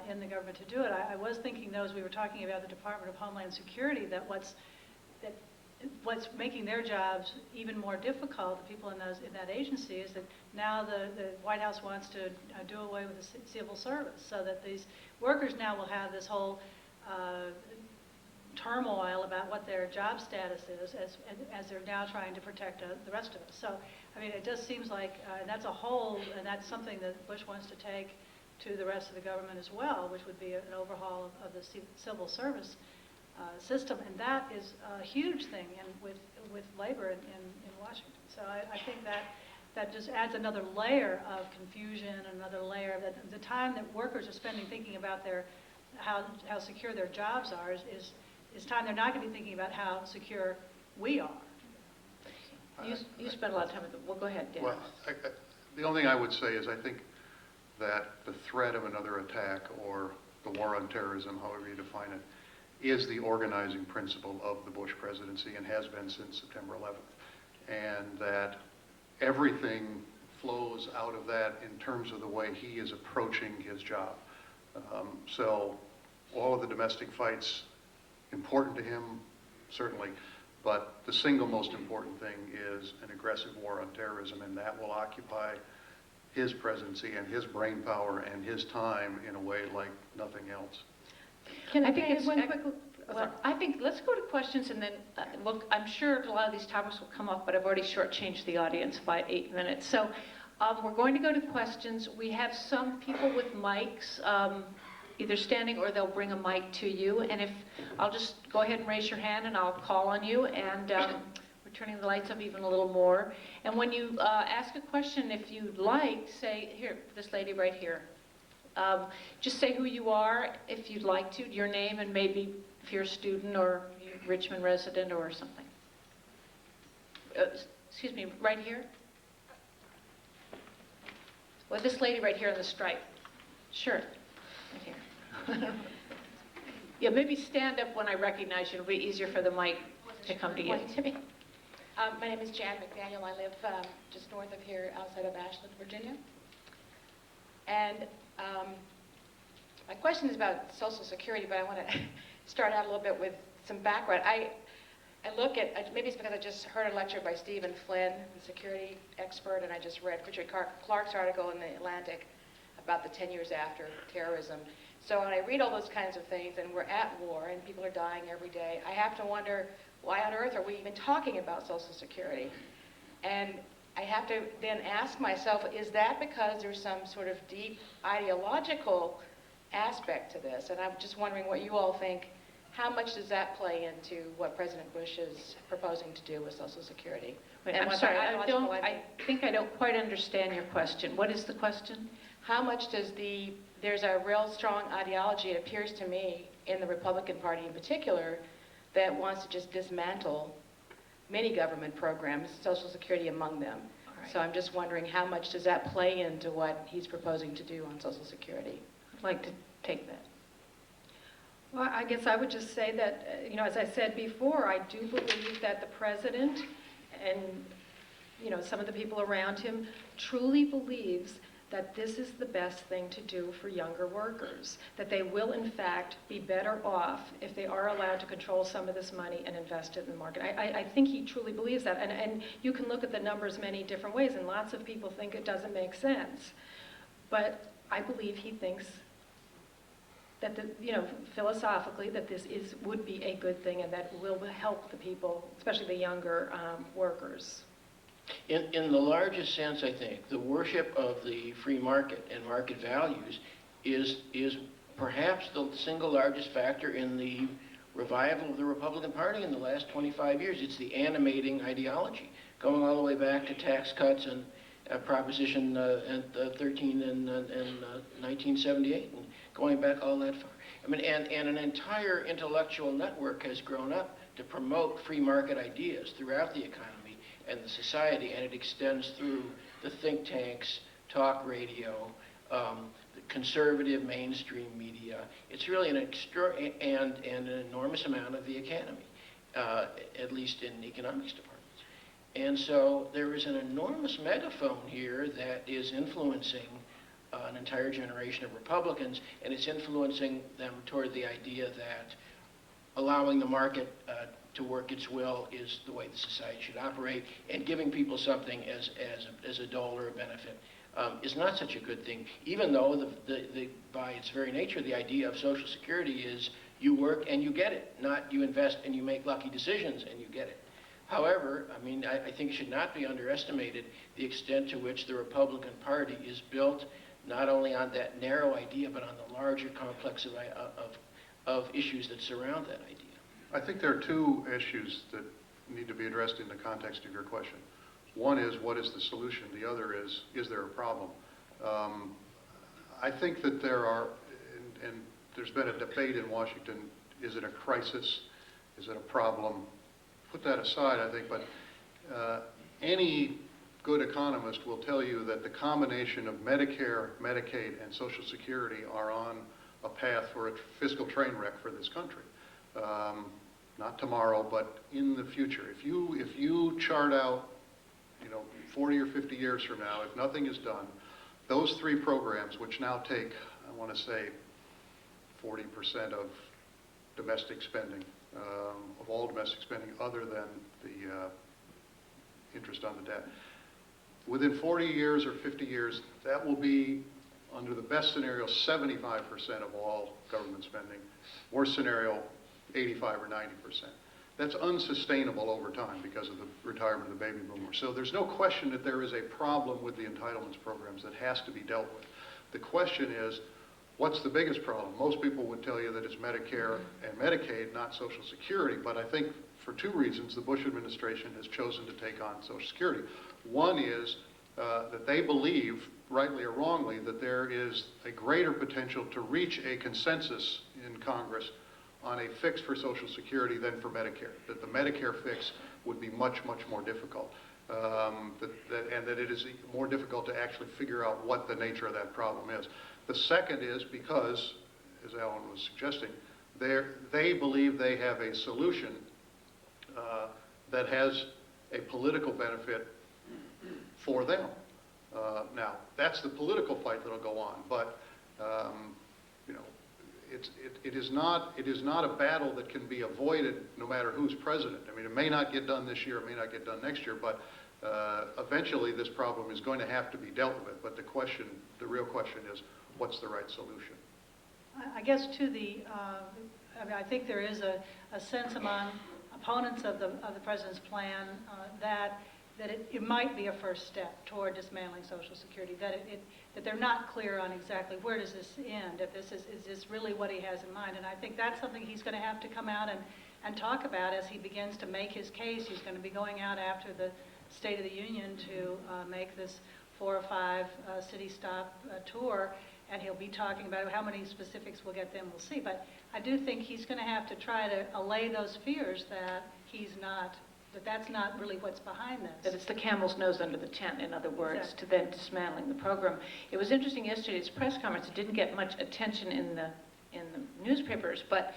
in the government to do it. I was thinking, though, as we were talking about the Department of Homeland Security, that what's making their jobs even more difficult, the people in that agency, is that now the White House wants to do away with the civil service, so that these workers now will have this whole turmoil about what their job status is as they're now trying to protect the rest of us. So, it just seems like that's a whole, and that's something that Bush wants to take to the rest of the government as well, which would be an overhaul of the civil service system, and that is a huge thing with labor in Washington. So I think that just adds another layer of confusion, another layer of the time that workers are spending thinking about how secure their jobs are is time they're not going to be thinking about how secure we are. You spent a lot of time with it. Well, go ahead, Dan. Well, the only thing I would say is I think that the threat of another attack, or the war on terrorism, however you define it, is the organizing principle of the Bush presidency and has been since September 11th. And that everything flows out of that in terms of the way he is approaching his job. So all of the domestic fights, important to him, certainly, but the single most important thing is an aggressive war on terrorism, and that will occupy his presidency and his brain power and his time in a way like nothing else. Can I think add it's one quick? Well, I think let's go to questions, and then I'm sure a lot of these topics will come up, but I've already shortchanged the audience by 8 minutes. So we're going to go to questions. We have some people with mics, either standing or they'll bring a mic to you. And I'll just go ahead and raise your hand, and I'll call on you. And we're turning the lights up even a little more. And when you ask a question, if you'd like, say, here, this lady right here. Just say who you are, if you'd like to, your name, and maybe if you're a student or Richmond resident or something. excuse me, right here? Well, this lady right here in the stripe. Sure, right here. Yeah, maybe stand up when I recognize you. It'll be easier for the mic to come to you. Morning to me. My name is Jan McDaniel. I live just north of here, outside of Ashland, Virginia. And my question is about Social Security, but I want to start out a little bit with some background. I look at, maybe it's because I just heard a lecture by Stephen Flynn, the security expert, and I just read Richard Clark's article in The Atlantic about the 10 years after terrorism. So when I read all those kinds of things, and we're at war, and people are dying every day, I have to wonder, why on earth are we even talking about Social Security? And I have to then ask myself, is that because there's some sort of deep ideological aspect to this? And I'm just wondering what you all think. How much does that play into what President Bush is proposing to do with Social Security? Wait, And I'm what sorry, ideological I think I don't quite understand your question. What is the question? How much does there's a real strong ideology, it appears to me, in the Republican Party in particular, that wants to just dismantle many government programs, Social Security among them. Right. So I'm just wondering, how much does that play into what he's proposing to do on Social Security? I'd like to take that. Well, I guess I would just say that, as I said before, I do believe that the president and, some of the people around him truly believes that this is the best thing to do for younger workers, that they will, in fact, be better off if they are allowed to control some of this money and invest it in the market. I think he truly believes that. And you can look at the numbers many different ways, and lots of people think it doesn't make sense. But I believe he thinks that, philosophically, that this would be a good thing and that will help the people, especially the younger workers. In the largest sense, I think, the worship of the free market and market values is perhaps the single largest factor in the revival of the Republican Party in the last 25 years. It's the animating ideology, going all the way back to tax cuts and Proposition 13 in 1978, and going back all that far. I mean, and an entire intellectual network has grown up to promote free market ideas throughout the economy and the society, and it extends through the think tanks, talk radio, the conservative mainstream media. It's really an an enormous amount of the academy, at least in economics departments. And so there is an enormous megaphone here that is influencing an entire generation of Republicans, and it's influencing them toward the idea that allowing the market to work its will is the way the society should operate, and giving people something as a dole or a benefit is not such a good thing, even though by its very nature, the idea of Social Security is you work and you get it, not you invest and you make lucky decisions and you get it. However, I mean, I think it should not be underestimated the extent to which the Republican Party is built not only on that narrow idea, but on the larger complex of issues that surround that idea. I think there are two issues that need to be addressed in the context of your question. One is, what is the solution? The other is there a problem? I think that there are, and there's been a debate in Washington, is it a crisis? Is it a problem? Put that aside, I think, but any good economist will tell you that the combination of Medicare, Medicaid, and Social Security are on a path for a fiscal train wreck for this country. Not tomorrow, but in the future. If you chart out, 40 or 50 years from now, if nothing is done, those three programs, which now take, I want to say, 40% of domestic spending, of all domestic spending other than the interest on the debt. Within 40 years or 50 years, that will be, under the best scenario, 75% of all government spending. Worst scenario, 85 or 90%. That's unsustainable over time because of the retirement of the baby boomers. So there's no question that there is a problem with the entitlements programs that has to be dealt with. The question is, what's the biggest problem? Most people would tell you that it's Medicare and Medicaid, not Social Security, but I think for two reasons the Bush administration has chosen to take on Social Security. One is that they believe, rightly or wrongly, that there is a greater potential to reach a consensus in Congress on a fix for Social Security than for Medicare, that the Medicare fix would be much, much more difficult. and that it is more difficult to actually figure out what the nature of that problem is. The second is because, as Alan was suggesting, they believe they have a solution that has a political benefit for them. Now, that's the political fight that'll go on, but you know, it is not a battle that can be avoided no matter who's president. I mean, it may not get done this year, it may not get done next year, but eventually this problem is going to have to be dealt with. But the real question is, what's the right solution? I guess to the, I mean, I think there is a sense among opponents of the president's plan that it might be a first step toward dismantling Social Security, that they're not clear on exactly where does this end, if this is this really what he has in mind. And I think that's something he's going to have to come out and talk about as he begins to make his case. He's going to be going out after the State of the Union to make this 4 or 5 city stop tour, and he'll be talking about how many specifics we'll get then, we'll see. But I do think he's going to have to try to allay those fears that that's not really what's behind this. That it's the camel's nose under the tent, in other words, Exactly. to then dismantling the program. It was interesting yesterday's press conference. It didn't get much attention in the newspapers, but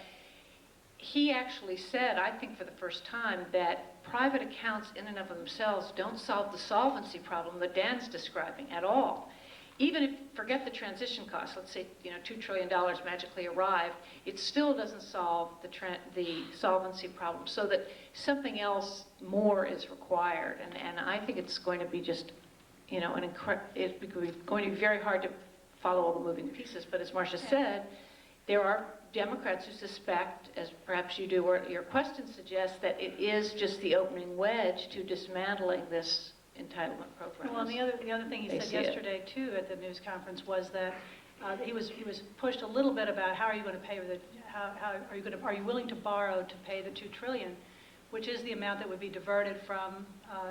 he actually said, I think for the first time, that private accounts in and of themselves don't solve the solvency problem that Dan's describing at all. Even if, forget the transition costs, let's say, $2 trillion magically arrive, it still doesn't solve the solvency problem, so that something else more is required. And I think it's going to be just, it's going to be very hard to follow all the moving pieces. But as Marsha said, there are Democrats who suspect, as perhaps you do, or your question suggests, that it is just the opening wedge to dismantling this entitlement program. Well, and the other thing he said yesterday too at the news conference was that he was pushed a little bit about how are you going to pay are you willing to borrow to pay the $2 trillion, which is the amount that would be diverted from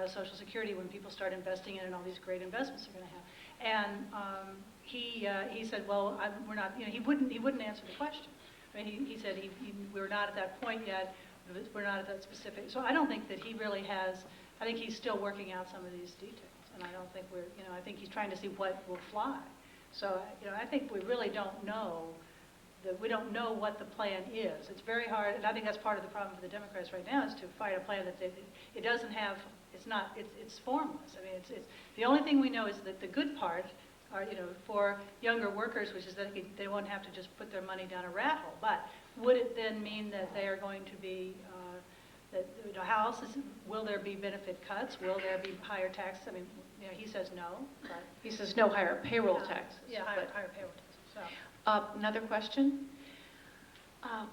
Social Security when people start investing in it, and all these great investments they're going to have. And he said, well, we're not. He wouldn't answer the question. I mean, he said we're not at that point yet. We're not at that specific. So I don't think that he really has. I think he's still working out some of these details, and I don't think I think he's trying to see what will fly. So, I think we really don't know we don't know what the plan is. It's very hard, and I think that's part of the problem for the Democrats right now, is to fight a plan that it doesn't have. It's formless. I mean, it's the only thing we know is that the good part are, for younger workers, which is that they won't have to just put their money down a rat hole. But would it then mean that they are going to be how else will there be benefit cuts? Will there be higher taxes? I mean, he says no. But He says no higher payroll taxes. Yeah, higher payroll taxes. So. Another question?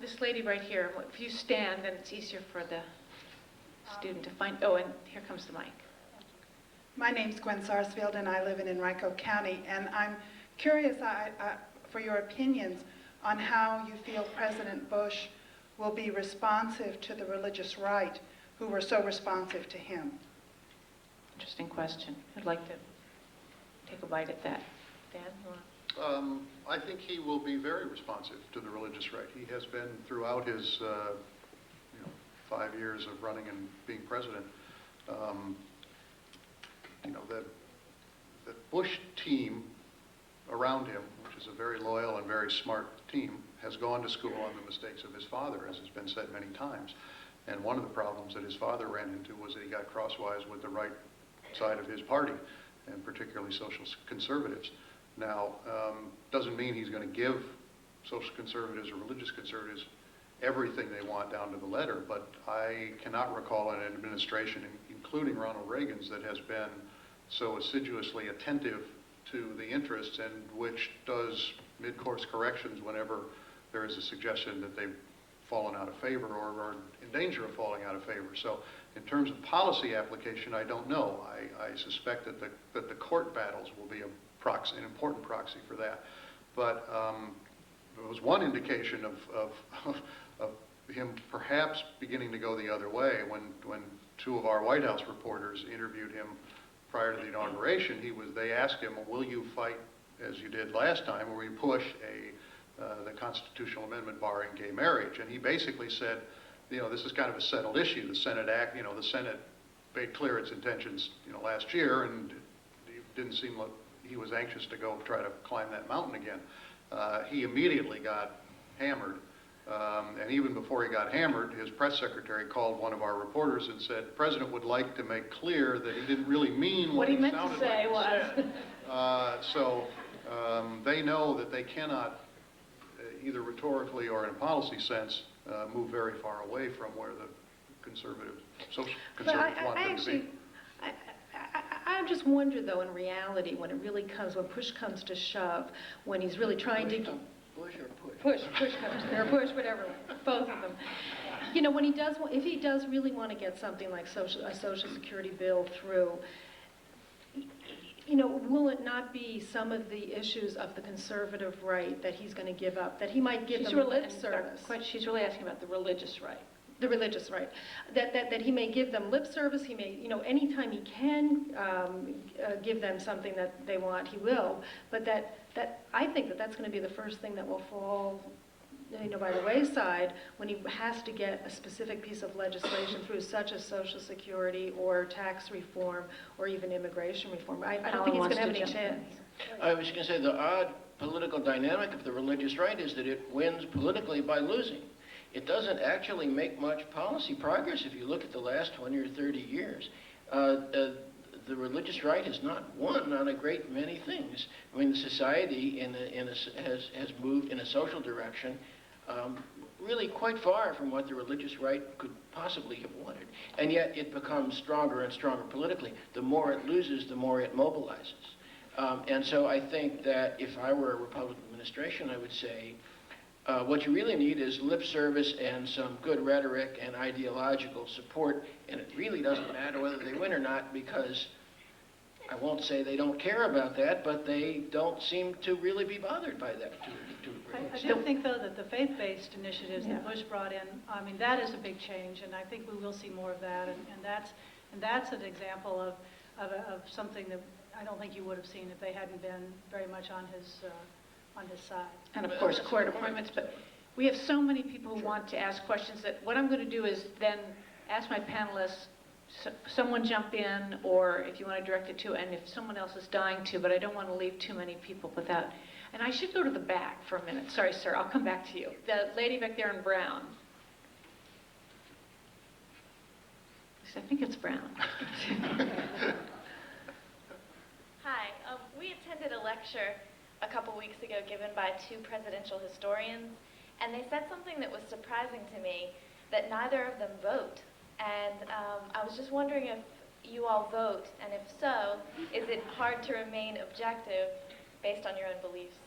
This lady right here, if you stand, then it's easier for the student to find. Oh, and here comes the mic. My name's Gwen Sarsfield, and I live in Henrico County, and I'm curious for your opinions on how you feel President Bush will be responsive to the religious right who were so responsive to him. Interesting question. I'd like to take a bite at that. Dan, you want? I think he will be very responsive to the religious right. He has been throughout his 5 years of running and being president. The Bush team around him, which is a very loyal and very smart team, has gone to school on the mistakes of his father, as has been said many times. And one of the problems that his father ran into was that he got crosswise with the right side of his party, and particularly social conservatives. Now, doesn't mean he's going to give social conservatives or religious conservatives everything they want down to the letter, but I cannot recall an administration, including Ronald Reagan's, that has been so assiduously attentive to the interests and which does mid-course corrections whenever there is a suggestion that they've fallen out of favor or are in danger of falling out of favor. So in terms of policy application, I don't know. I suspect that the court battles will be an important proxy for that. But there was one indication of him perhaps beginning to go the other way when 2 of our White House reporters interviewed him prior to the inauguration. They asked him, well, will you fight as you did last time, where we push the constitutional amendment barring gay marriage? And he basically said, this is kind of a settled issue. The Senate made clear its intentions, last year, and it didn't seem like he was anxious to go try to climb that mountain again. He immediately got hammered, and even before he got hammered, his press secretary called one of our reporters and said, the president would like to make clear that he didn't really mean What he meant to sounded say like he was. said. So they know that they cannot, either rhetorically or in a policy sense, move very far away from where the conservatives want them to be. I just wonder, though, in reality, when push comes to shove, when he's really trying to... Bush or push? Push comes, or push, whatever, both of them. When if he does really want to get something like a Social Security bill through, will it not be some of the issues of the conservative right that he's going to give up, that he might give them lip service? She's really asking about the religious right. The religious right, that he may give them lip service, he may, anytime he can give them something that they want, he will, but that I think that's going to be the first thing that will fall, by the wayside when he has to get a specific piece of legislation through, such as Social Security or tax reform or even immigration reform. I don't think he's going to have any chance. I was going to say the odd political dynamic of the religious right is that it wins politically by losing. It doesn't actually make much policy progress if you look at the last 20 or 30 years. The religious right has not won on a great many things. I mean, the society has moved in a social direction really quite far from what the religious right could possibly have wanted. And yet it becomes stronger and stronger politically. The more it loses, the more it mobilizes. And so I think that if I were a Republican administration, I would say, what you really need is lip service and some good rhetoric and ideological support, and it really doesn't matter whether they win or not, because I won't say they don't care about that, but they don't seem to really be bothered by that to a great I extent. do think, though, that the faith-based initiatives that Bush brought in, that is a big change, and I think we will see more of that, and that's an example of something that I don't think you would have seen if they hadn't been very much on his side. And of course, court appointments, but we have so many people who want to ask questions that what I'm going to do is then ask my panelists, someone jump in, or if you want to direct it to, and if someone else is dying to, but I don't want to leave too many people without. And I should go to the back for a minute. Sorry, sir, I'll come back to you. The lady back there in brown. I think it's brown. Hi, we attended a lecture a couple weeks ago given by two presidential historians, and they said something that was surprising to me, that neither of them vote. And I was just wondering if you all vote, and if so, is it hard to remain objective based on your own beliefs?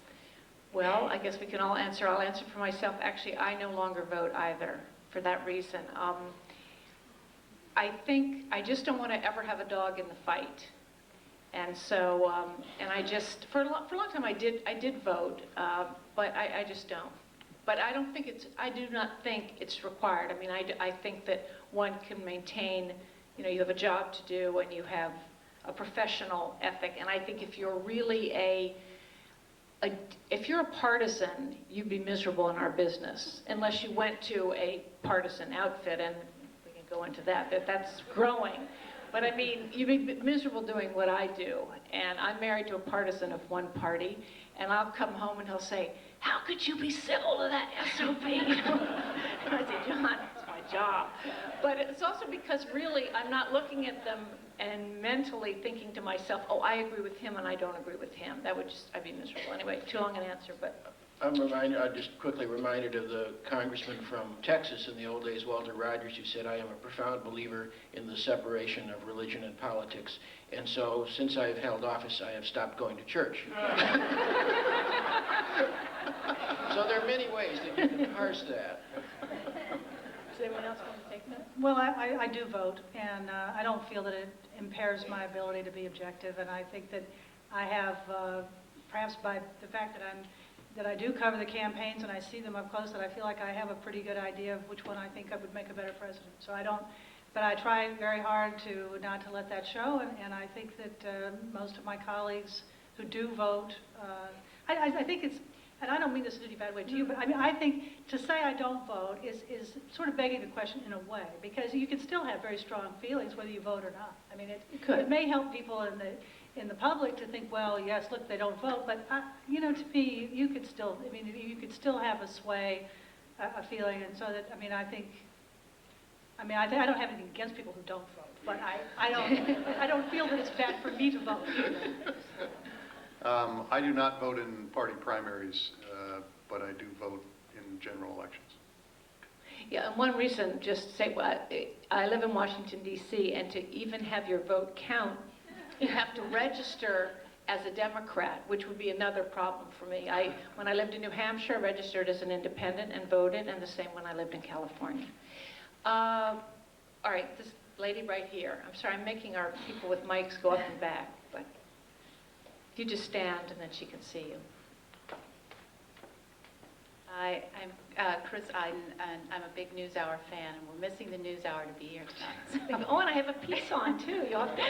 Well, I guess we can all answer. I'll answer for myself. Actually, I no longer vote either for that reason. I think I just don't want to ever have a dog in the fight. And so, and I just, for a long time I did vote, but I just don't. But I don't think I do not think it's required. I mean, I think that one can maintain, you have a job to do and you have a professional ethic. And I think if you're really if you're a partisan, you'd be miserable in our business, unless you went to a partisan outfit, and we can go into that's growing. But I mean, you'd be miserable doing what I do. And I'm married to a partisan of one party, and I'll come home and he'll say, how could you be civil to that SOB? And I say, John, it's my job. But it's also because really I'm not looking at them and mentally thinking to myself, oh, I agree with him and I don't agree with him. I'd be miserable. Anyway, too long an answer, but. I'm just quickly reminded of the congressman from Texas in the old days, Walter Rogers, who said, I am a profound believer in the separation of religion and politics. And so, since I've held office, I have stopped going to church. So there are many ways that you can parse that. Does anyone else want to take that? Well, I do vote, and I don't feel that it impairs my ability to be objective, and I think that I have, perhaps by the fact that I do cover the campaigns and I see them up close, that I feel like I have a pretty good idea of which one I think I would make a better president. So but I try very hard not to let that show, and I think that most of my colleagues who do vote, I think and I don't mean this in any bad way to you, but I mean, I think to say I don't vote is sort of begging the question in a way, because you can still have very strong feelings whether you vote or not. I mean, it may help people in the public to think, well, yes, look, they don't vote, but you know, to me, you could still, I mean, you could still have a sway, a feeling, and so that, I mean, I don't have anything against people who don't vote, but I don't feel that it's bad for me to vote either. I do not vote in party primaries, but I do vote in general elections. Yeah, and one reason, just to say, well, I live in Washington, D.C., and to even have your vote count, you have to register as a Democrat, which would be another problem for me. When I lived in New Hampshire, I registered as an independent and voted, and the same when I lived in California. All right, this lady right here. I'm sorry, I'm making our people with mics go up and back, but if you just stand and then she can see you. Hi, I'm Chris Iden, and I'm a big NewsHour fan, and we're missing the NewsHour to be here tonight. Oh, and I have a piece on, too. You'll have to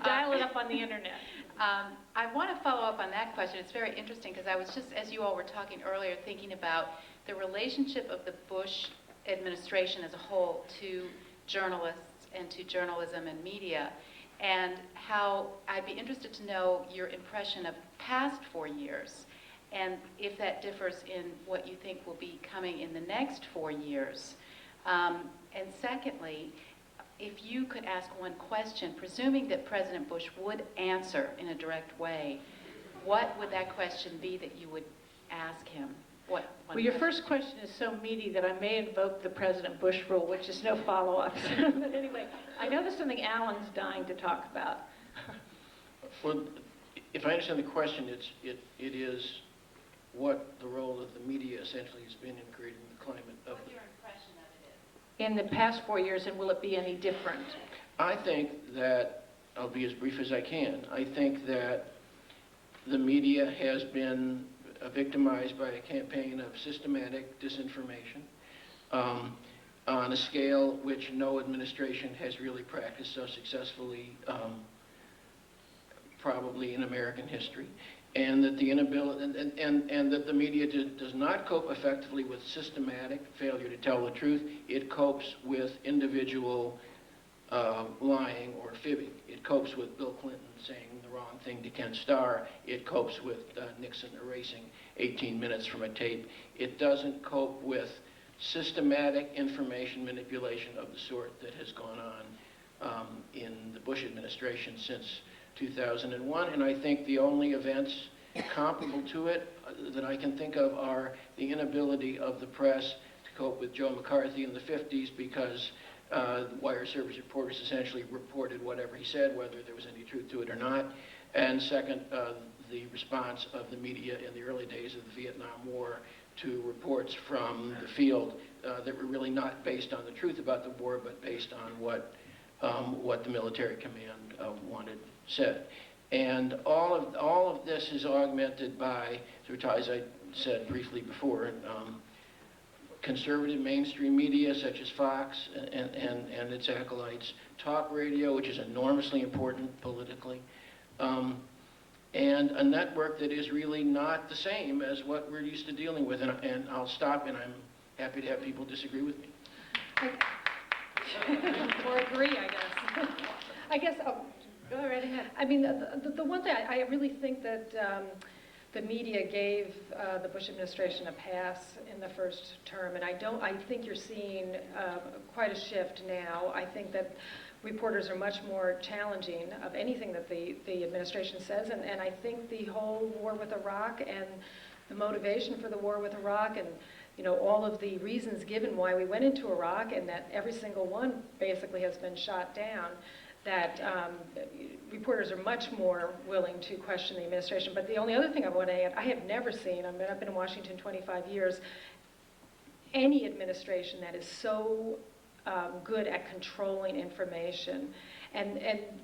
dial it up on the internet. I want to follow up on that question. It's very interesting because I was just, as you all were talking earlier, thinking about the relationship of the Bush administration as a whole to journalists and to journalism and media, and how I'd be interested to know your impression of past 4 years, and if that differs in what you think will be coming in the next 4 years. And secondly, if you could ask one question, presuming that President Bush would answer in a direct way, what would that question be that you would ask him? Well, your first question is so meaty that I may invoke the President Bush rule, which is no follow-ups. But anyway, I know there's something Alan's dying to talk about. Well, if I understand the question, it is what the role of the media essentially has been in creating the climate of What your impression of it is. In the past 4 years, and will it be any different? I think that, I'll be as brief as I can, I think that the media has been victimized by a campaign of systematic disinformation on a scale which no administration has really practiced so successfully probably in American history, and that the inability and that the media does not cope effectively with systematic failure to tell the truth. It copes with individual lying or fibbing. It copes with Bill Clinton saying the wrong thing to Ken Starr. It copes with Nixon erasing 18 minutes from a tape. It doesn't cope with systematic information manipulation of the sort that has gone on in the Bush administration since 2001. And I think the only events comparable to it that I can think of are the inability of the press to cope with Joe McCarthy in the 50s because wire service reporters essentially reported whatever he said, whether there was any truth to it or not. And second, the response of the media in the early days of the Vietnam War to reports from the field that were really not based on the truth about the war, but based on what the military command said. And all of this is augmented by, as I said briefly before, conservative mainstream media such as Fox and its acolytes, talk radio, which is enormously important politically, and a network that is really not the same as what we're used to dealing with. And I'll stop, and I'm happy to have people disagree with me. Or agree, I guess. I guess, go right ahead. I mean, the one thing, I really think that the media gave the Bush administration a pass in the first term, and I think you're seeing quite a shift now. I think that reporters are much more challenging of anything that the administration says, and I think the whole war with Iraq and the motivation for the war with Iraq and all of the reasons given why we went into Iraq, and that every single one basically has been shot down, that reporters are much more willing to question the administration. But the only other thing I want to add, I have never seen, I've been in Washington 25 years, any administration that is so good at controlling information. And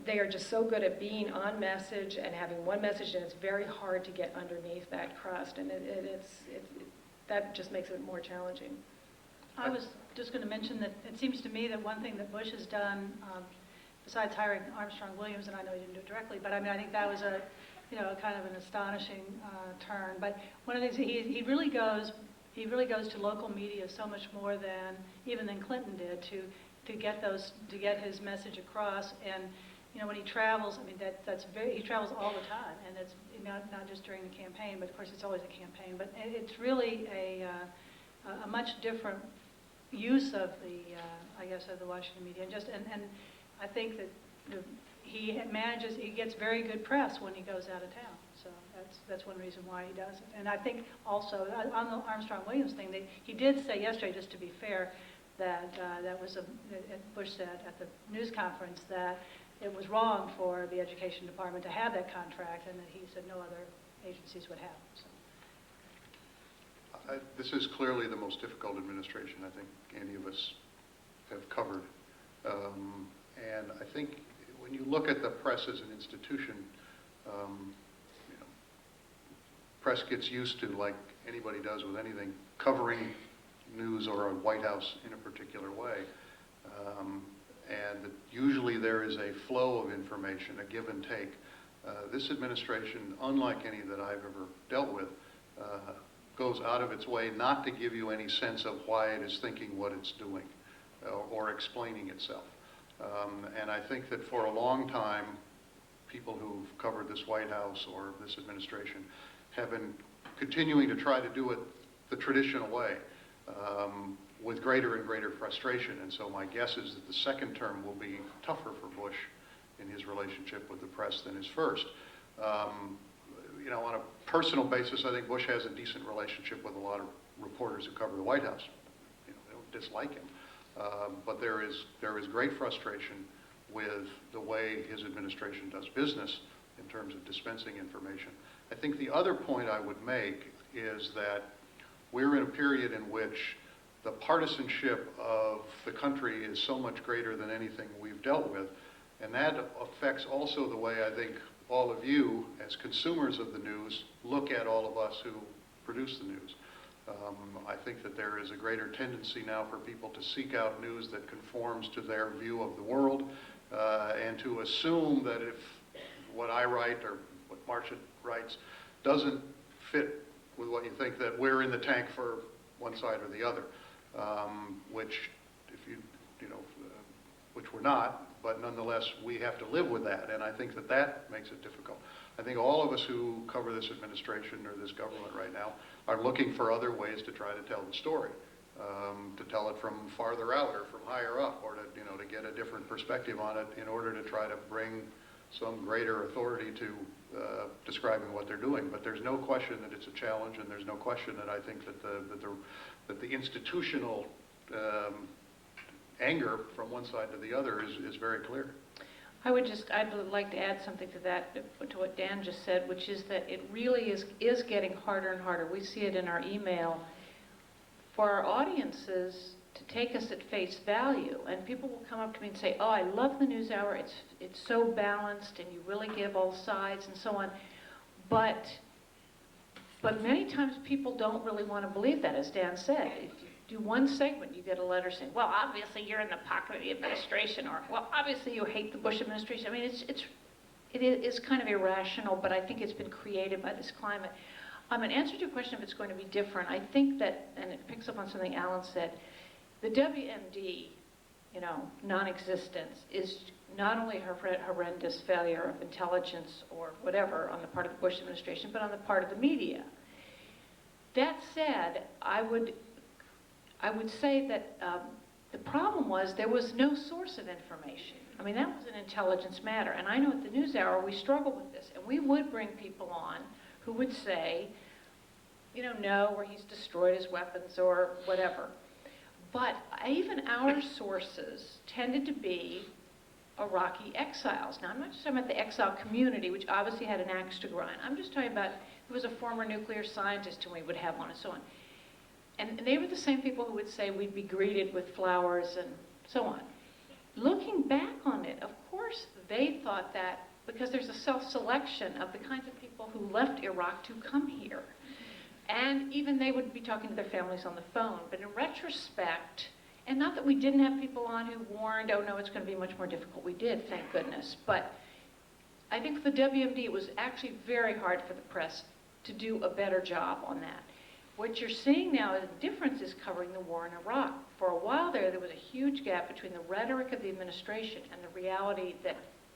they are just so good at being on message and having one message, and it's very hard to get underneath that crust. And that just makes it more challenging. I was just going to mention that it seems to me that one thing that Bush has done, besides hiring Armstrong Williams, and I know he didn't do it directly, but I mean, I think that was kind of an astonishing turn. But one of the things he really goes to local media so much more than even than Clinton did to get his message across. And when he travels, I mean he travels all the time, and it's not just during the campaign, but of course it's always a campaign. But it's really a much different use of the Washington media, and I think that he gets very good press when he goes out of town. So that's one reason why he does it. And I think also on the Armstrong-Williams thing, he did say yesterday, just to be fair, that Bush said at the news conference that it was wrong for the Education Department to have that contract, and that he said no other agencies would have it. So. This is clearly the most difficult administration I think any of us have covered. And I think when you look at the press as an institution, press gets used to, like anybody does with anything, covering news or a White House in a particular way. And usually there is a flow of information, a give and take. This administration, unlike any that I've ever dealt with, goes out of its way not to give you any sense of why it is thinking what it's doing or explaining itself. And I think that for a long time, people who've covered this White House or this administration have been continuing to try to do it the traditional way with greater and greater frustration. And so my guess is that the second term will be tougher for Bush in his relationship with the press than his first. On a personal basis, I think Bush has a decent relationship with a lot of reporters who cover the White House. They don't dislike him. But there is great frustration with the way his administration does business in terms of dispensing information. I think the other point I would make is that we're in a period in which the partisanship of the country is so much greater than anything we've dealt with, and that affects also the way I think all of you, as consumers of the news, look at all of us who produce the news. I think that there is a greater tendency now for people to seek out news that conforms to their view of the world, and to assume that if what I write or what Marsha writes doesn't fit with what you think, that we're in the tank for one side or the other, which which we're not, but nonetheless we have to live with that, and I think that makes it difficult. I think all of us who cover this administration or this government right now are looking for other ways to try to tell the story, to tell it from farther out or from higher up, or to get a different perspective on it in order to try to bring some greater authority to describing what they're doing. But there's no question that it's a challenge, and there's no question that I think that the institutional anger from one side to the other is very clear. I'd like to add something to that, to what Dan just said, which is that it really is getting harder and harder. We see it in our email for our audiences to take us at face value, and people will come up to me and say, "Oh, I love the NewsHour. It's so balanced, and you really give all sides and so on." But many times people don't really want to believe that, as Dan said. If you do one segment, you get a letter saying, "Well, obviously you're in the pocket of the administration," or "Well, obviously you hate the Bush administration." I mean, it is kind of irrational, but I think it's been created by this climate. In answer to your question if it's going to be different, I think that, and it picks up on something Alan said, the WMD, non-existence is not only a horrendous failure of intelligence or whatever on the part of the Bush administration, but on the part of the media. That said, I would say that the problem was there was no source of information. I mean, that was an intelligence matter. And I know at the NewsHour we struggle with this. And we would bring people on who would say, no, or he's destroyed his weapons or whatever. But even our sources tended to be Iraqi exiles. Now, I'm not just talking about the exile community, which obviously had an axe to grind. I'm just talking about who was a former nuclear scientist whom we would have on and so on. And they were the same people who would say we'd be greeted with flowers and so on. Looking back on it, of course, they thought that because there's a self-selection of the kinds of people who left Iraq to come here. And even they would be talking to their families on the phone. But in retrospect, and not that we didn't have people on who warned, "Oh no, it's going to be much more difficult." We did, thank goodness. But I think for the WMD, it was actually very hard for the press to do a better job on that. What you're seeing now is the difference is covering the war in Iraq. For a while there was a huge gap between the rhetoric of the administration and the reality that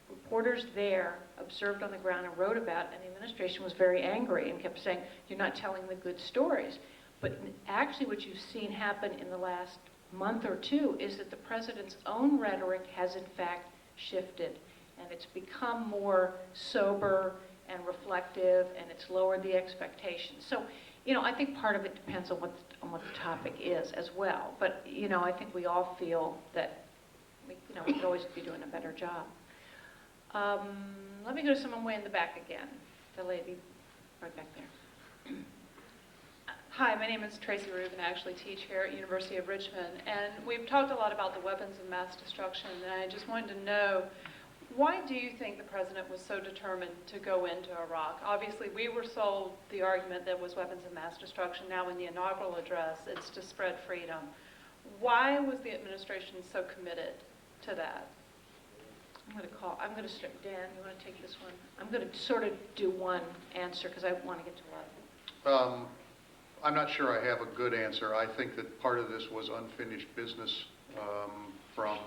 reporters there observed on the ground and wrote about, and the administration was very angry and kept saying, you're not telling the good stories. But actually what you've seen happen in the last month or two is that the president's own rhetoric has in fact shifted, and it's become more sober and reflective, and it's lowered the expectations. So, you know, I think part of it depends on what the topic is as well. But, you know, I think we all feel that we could always be doing a better job. Let me go to someone way in the back again. The lady right back there. Hi, my name is Tracy Rubin. I actually teach here at University of Richmond, and we've talked a lot about the weapons of mass destruction, and I just wanted to know, why do you think the president was so determined to go into Iraq? Obviously, we were sold the argument that was weapons of mass destruction. Now in the inaugural address, it's to spread freedom. Why was the administration so committed to that? I'm going to start, Dan, you want to take this one? I'm going to sort of do one answer because I want to get to a lot. I'm not sure I have a good answer. I think that part of this was unfinished business from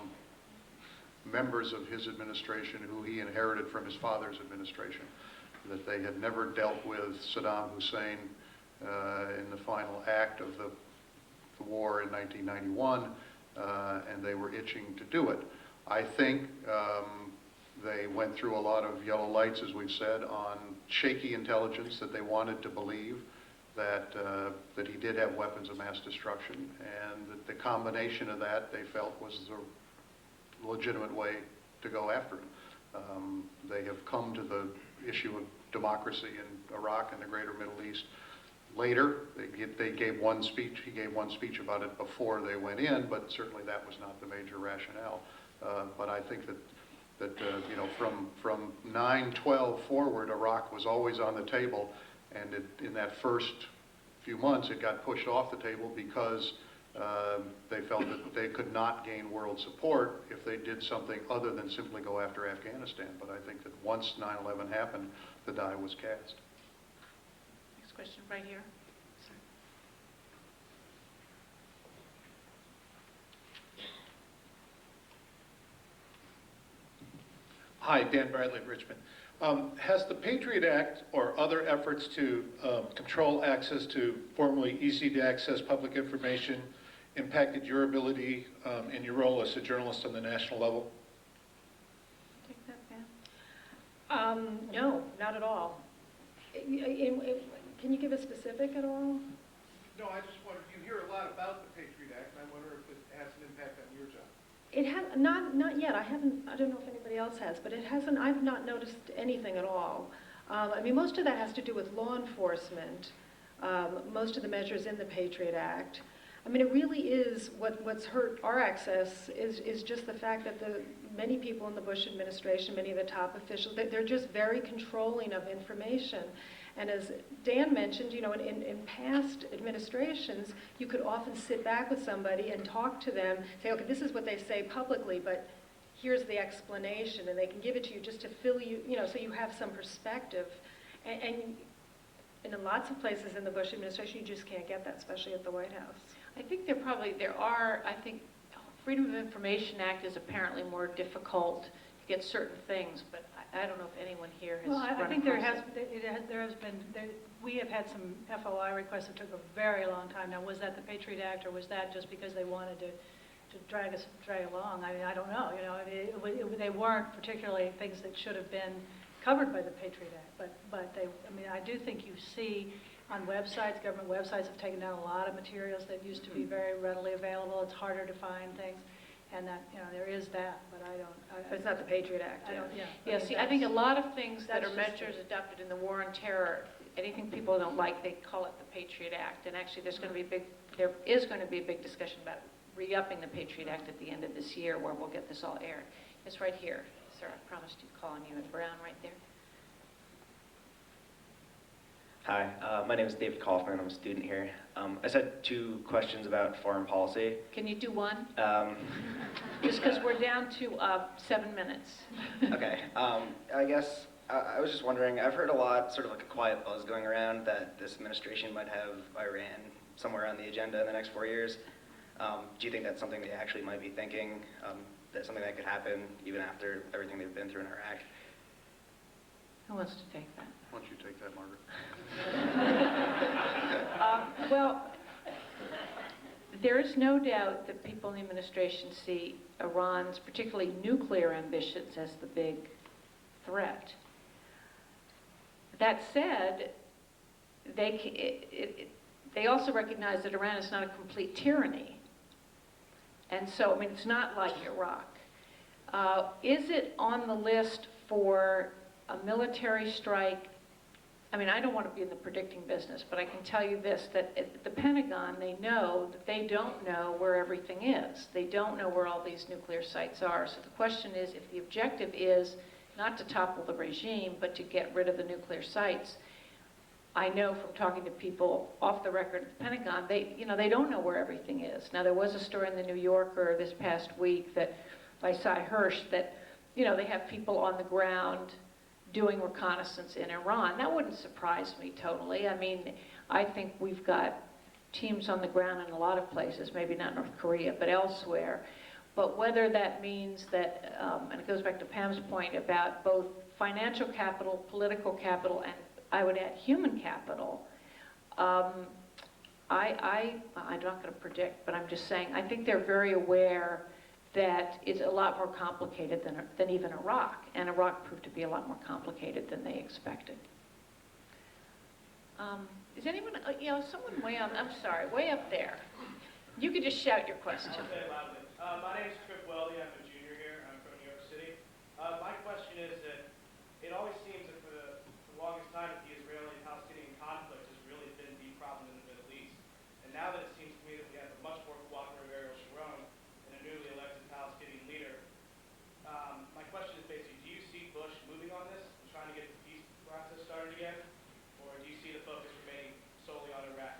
members of his administration who he inherited from his father's administration, that they had never dealt with Saddam Hussein in the final act of the war in 1991, and they were itching to do it. I think they went through a lot of yellow lights, as we've said, on shaky intelligence that they wanted to believe that he did have weapons of mass destruction, and that the combination of that they felt was the legitimate way to go after him. They have come to the issue of democracy in Iraq and the greater Middle East later. They gave one speech. He gave one speech about it before they went in, but certainly that was not the major rationale. But I think that you know, from 9/12 forward, Iraq was always on the table, and in that first few months, it got pushed off the table because they felt that they could not gain world support if they did something other than simply go after Afghanistan. But I think that once 9/11 happened, the die was cast. Next question right here. Sorry. Hi, Dan Bradley of Richmond. Has the Patriot Act or other efforts to control access to formerly easy-to-access public information impacted your ability in your role as a journalist on the national level? Take that, Pam. No, not at all. Can you give a specific at all? No, I just wonder, you hear a lot about the Patriot Act, and I wonder if it has an impact on your job. It has not yet. I don't know if anybody else has, but it hasn't. I've not noticed anything at all. I mean, most of that has to do with law enforcement. Most of the measures in the Patriot Act. I mean, it really is what's hurt our access is just the fact that many people in the Bush administration, many of the top officials, they're just very controlling of information. And as Dan mentioned, you know, in past administrations, you could often sit back with somebody and talk to them, say, okay, this is what they say publicly, but here's the explanation, and they can give it to you just to fill you, you know, so you have some perspective. And in lots of places in the Bush administration, you just can't get that, especially at the White House. I think I think Freedom of Information Act is apparently more difficult to get certain things, but I don't know if anyone here has run I think across we have had some FOI requests that took a very long time. Now, was that the Patriot Act, or was that just because they wanted to drag along? I mean, I don't know. You know, they weren't particularly things that should have been covered by the Patriot Act, but they. I mean, I do think you see on websites, government websites have taken down a lot of materials that used to be very readily available. It's harder to find things. And that, you know, there is that, but I don't. It's not the Patriot Act. Yeah, see, I think a lot of things that are measures adopted in the war on terror, anything people don't like, they call it the Patriot Act. And actually, there is going to be a big discussion about re-upping the Patriot Act at the end of this year, where we'll get this all aired. It's right here, sir. I promised to call on you in brown right there. Hi, my name is David Kaufman. I'm a student here. I just had two questions about foreign policy. Can you do one? Just because we're down to 7 minutes. Okay. I guess I was just wondering, I've heard a lot, sort of like a quiet buzz going around that this administration might have Iran somewhere on the agenda in the next 4 years. Do you think that's something they actually might be thinking, that's something that could happen even after everything they've been through in Iraq? Who wants to take that? Why don't you take that, Margaret? Well, there is no doubt that people in the administration see Iran's, particularly nuclear ambitions, as the big threat. That said, they also recognize that Iran is not a complete tyranny. And so, I mean, it's not like Iraq. Is it on the list for a military strike? I mean, I don't want to be in the predicting business, but I can tell you this, that at the Pentagon, they know that they don't know where everything is. They don't know where all these nuclear sites are. So the question is, if the objective is not to topple the regime, but to get rid of the nuclear sites, I know from talking to people off the record at the Pentagon, they don't know where everything is. Now, there was a story in the New Yorker this past week that by Cy Hirsch that, they have people on the ground doing reconnaissance in Iran. That wouldn't surprise me totally. I mean, I think we've got teams on the ground in a lot of places, maybe not North Korea, but elsewhere. But whether that means that, and it goes back to Pam's point about both financial capital, political capital, and I would add human capital, I'm not going to predict, but I'm just saying, I think they're very aware that it's a lot more complicated than even Iraq, and Iraq proved to be a lot more complicated than they expected. Is anyone, someone way up, I'm sorry, way up there. You could just shout your question. I'll say it loudly. My name is Trip Weldy. I'm a junior here. I'm from New York City. My question is that it always seems that for the longest time that the Israeli-Palestinian conflict has really been the problem in the Middle East. And now that it seems to me that we have a much more cooperative Ariel Sharon and a newly elected Palestinian leader, my question is basically, do you see Bush moving on this and trying to get the peace process started again? Or do you see the focus remaining solely on Iraq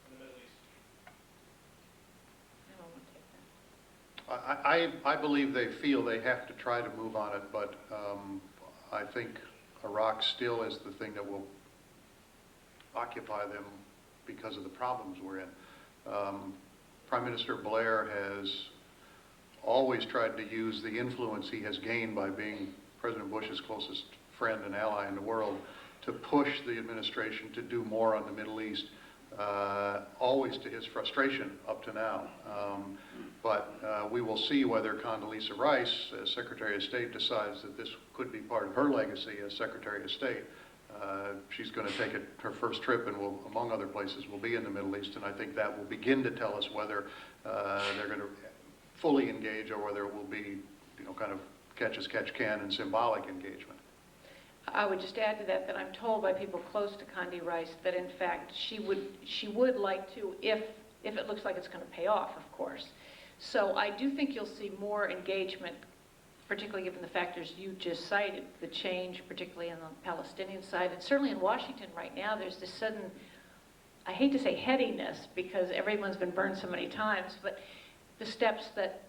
and the Middle East? I believe they feel they have to try to move on it, but I think Iraq still is the thing that will occupy them because of the problems we're in. Prime Minister Blair has always tried to use the influence he has gained by being President Bush's closest friend and ally in the world to push the administration to do more on the Middle East, always to his frustration up to now. But we will see whether Condoleezza Rice, as Secretary of State, decides that this could be part of her legacy as Secretary of State. She's going to take her first trip and will, among other places, will be in the Middle East, and I think that will begin to tell us whether they're going to fully engage or whether it will be, kind of catch as catch can and symbolic engagement. I would just add to that I'm told by people close to Condi Rice that in fact she would like to, if it looks like it's going to pay off, of course. So I do think you'll see more engagement, particularly given the factors you just cited, the change particularly on the Palestinian side, and certainly in Washington right now there's this sudden, I hate to say headiness because everyone's been burned so many times, but the steps that,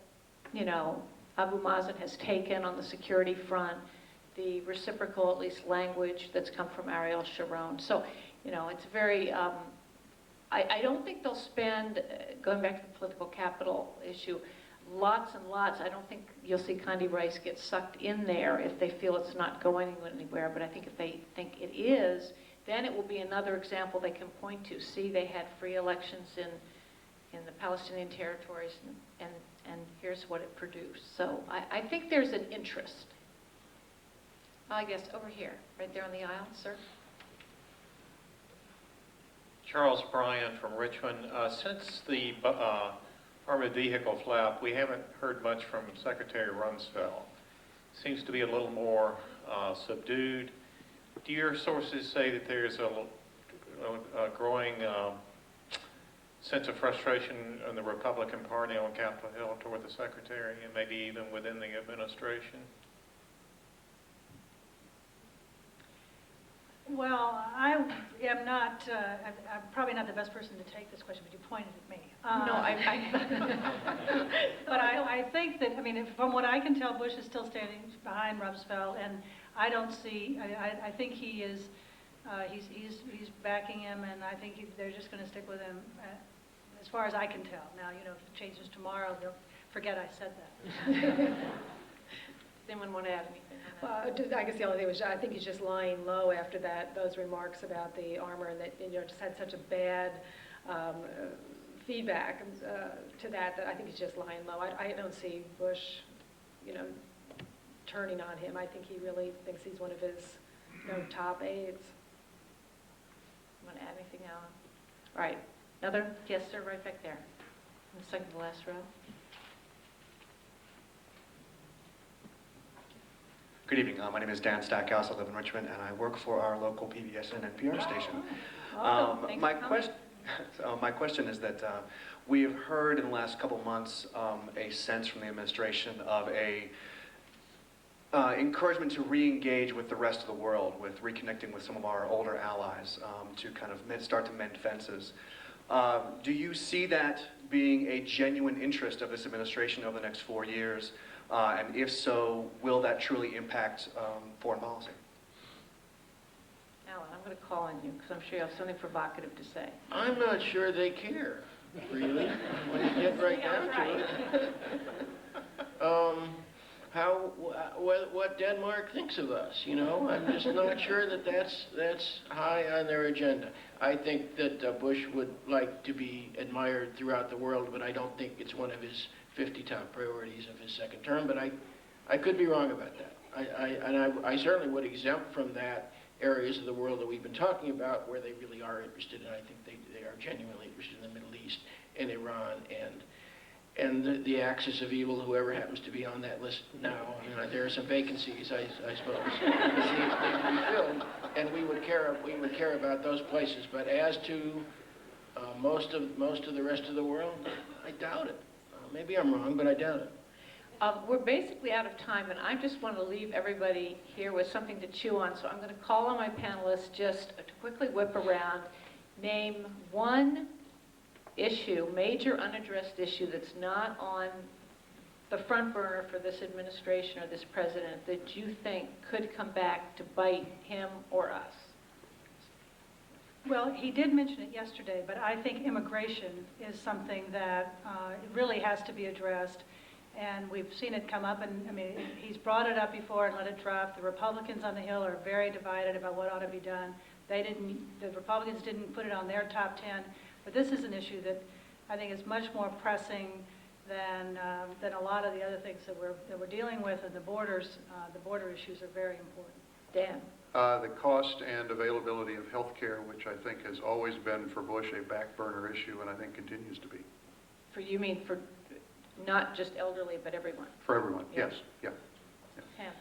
Abu Mazen has taken on the security front, the reciprocal, at least, language that's come from Ariel Sharon. So, it's very, I don't think they'll spend, going back to the political capital issue, lots and lots. I don't think you'll see Condi Rice get sucked in there if they feel it's not going anywhere, but I think if they think it is, then it will be another example they can point to. See, they had free elections in the Palestinian territories, and here's what it produced. So I think there's an interest. I guess over here, right there on the aisle, sir. Charles Bryan from Richmond. Since the armored vehicle flap, we haven't heard much from Secretary Rumsfeld. Seems to be a little more subdued. Do your sources say that there's a growing sense of frustration in the Republican Party on Capitol Hill toward the Secretary and maybe even within the administration? Well, I am not, I'm probably not the best person to take this question, but you pointed at me. No, But I think that, I mean, from what I can tell, Bush is still standing behind Rumsfeld, and I don't see, I think he is, he's backing him, and I think they're just going to stick with him, as far as I can tell. Now, you know, if it changes tomorrow, they'll forget I said that. Does anyone want to add anything? I guess the only thing was, I think he's just lying low after those remarks about the armor, and that, you know, just had such a bad feedback to that I think he's just lying low. I don't see Bush, you know, turning on him. I think he really thinks he's one of his, you know, top aides. Want to add anything, Alan? All right. Another? Yes, sir, right back there. In the second to last row. Good evening. My name is Dan Stackhouse. I live in Richmond, and I work for our local PBS and NPR station. My question is that we have heard in the last couple months a sense from the administration of a encouragement to re-engage with the rest of the world, with reconnecting with some of our older allies, to kind of start to mend fences. Do you see that being a genuine interest of this administration over the next 4 years? And if so, will that truly impact foreign policy? Alan, I'm going to call on you because I'm sure you have something provocative to say. I'm not sure they care, really, when you get right down to it. What Denmark thinks of us, you know? I'm just not sure that that's high on their agenda. I think that Bush would like to be admired throughout the world, but I don't think it's one of his 50 top priorities of his second term, but I could be wrong about that. I certainly would exempt from that areas of the world that we've been talking about where they really are interested, and I think they are genuinely interested in the Middle East and Iran and the axis of evil, whoever happens to be on that list now. I mean, there are some vacancies, I suppose, that need to be filled, and we would care about those places. But as to most of the rest of the world, I doubt it. Maybe I'm wrong, but I doubt it. We're basically out of time, and I just want to leave everybody here with something to chew on. So I'm going to call on my panelists just to quickly whip around, name one issue, major unaddressed issue that's not on the front burner for this administration or this president that you think could come back to bite him or us. Well, he did mention it yesterday, but I think immigration is something that it really has to be addressed, and we've seen it come up, and I mean, he's brought it up before and let it drop. The Republicans on the Hill are very divided about what ought to be done. The Republicans didn't put it on their top 10, but this is an issue that I think is much more pressing than a lot of the other things that we're dealing with, and the border issues are very important. Dan? The cost and availability of health care, which I think has always been for Bush a back burner issue, and I think continues to be. For you mean for not just elderly, but everyone? For everyone, yes. Yeah. Pam?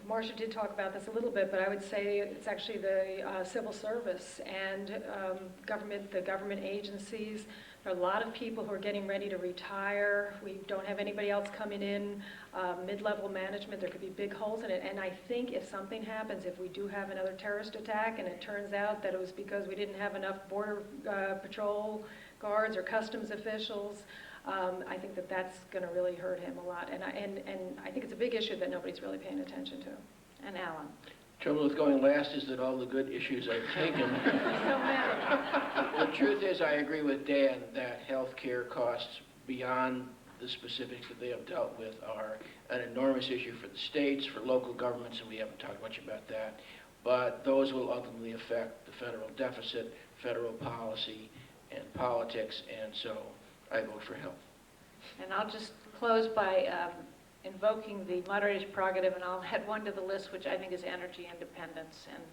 Marsha did talk about this a little bit, but I would say it's actually the civil service and the government agencies. There are a lot of people who are getting ready to retire. We don't have anybody else coming in. Mid-level management, there could be big holes in it. And I think if something happens, if we do have another terrorist attack and it turns out that it was because we didn't have enough border patrol guards or customs officials, I think that that's going to really hurt him a lot. And I think it's a big issue that nobody's really paying attention to. And Alan? Trouble with going last is that all the good issues I've taken. The truth is, I agree with Dan that health care costs beyond the specifics that they have dealt with are an enormous issue for the states, for local governments, and we haven't talked much about that. But those will ultimately affect the federal deficit, federal policy, and politics, and so I vote for health. And I'll just close by invoking the moderator's prerogative, and I'll add one to the list, which I think is energy independence. And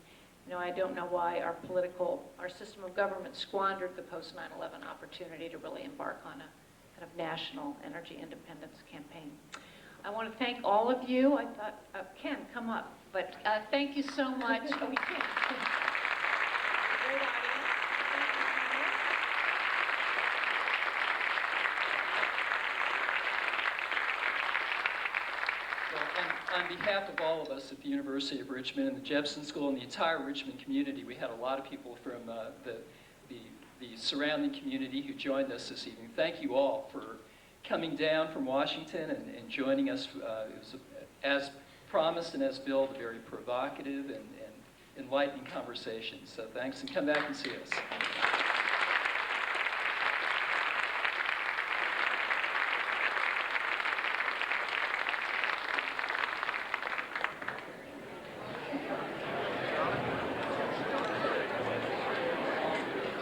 I don't know why our system of government squandered the post 9/11 opportunity to really embark on a kind of national energy independence campaign. I want to thank all of you. I thought Ken, come up, but thank you so much. Oh, we can. Great audience. So on behalf of all of us at the University of Richmond and the Jebsen School and the entire Richmond community, we had a lot of people from the surrounding community who joined us this evening. Thank you all for coming down from Washington and joining us. It was, as promised and as billed, a very provocative and enlightening conversation. So thanks, and come back and see us.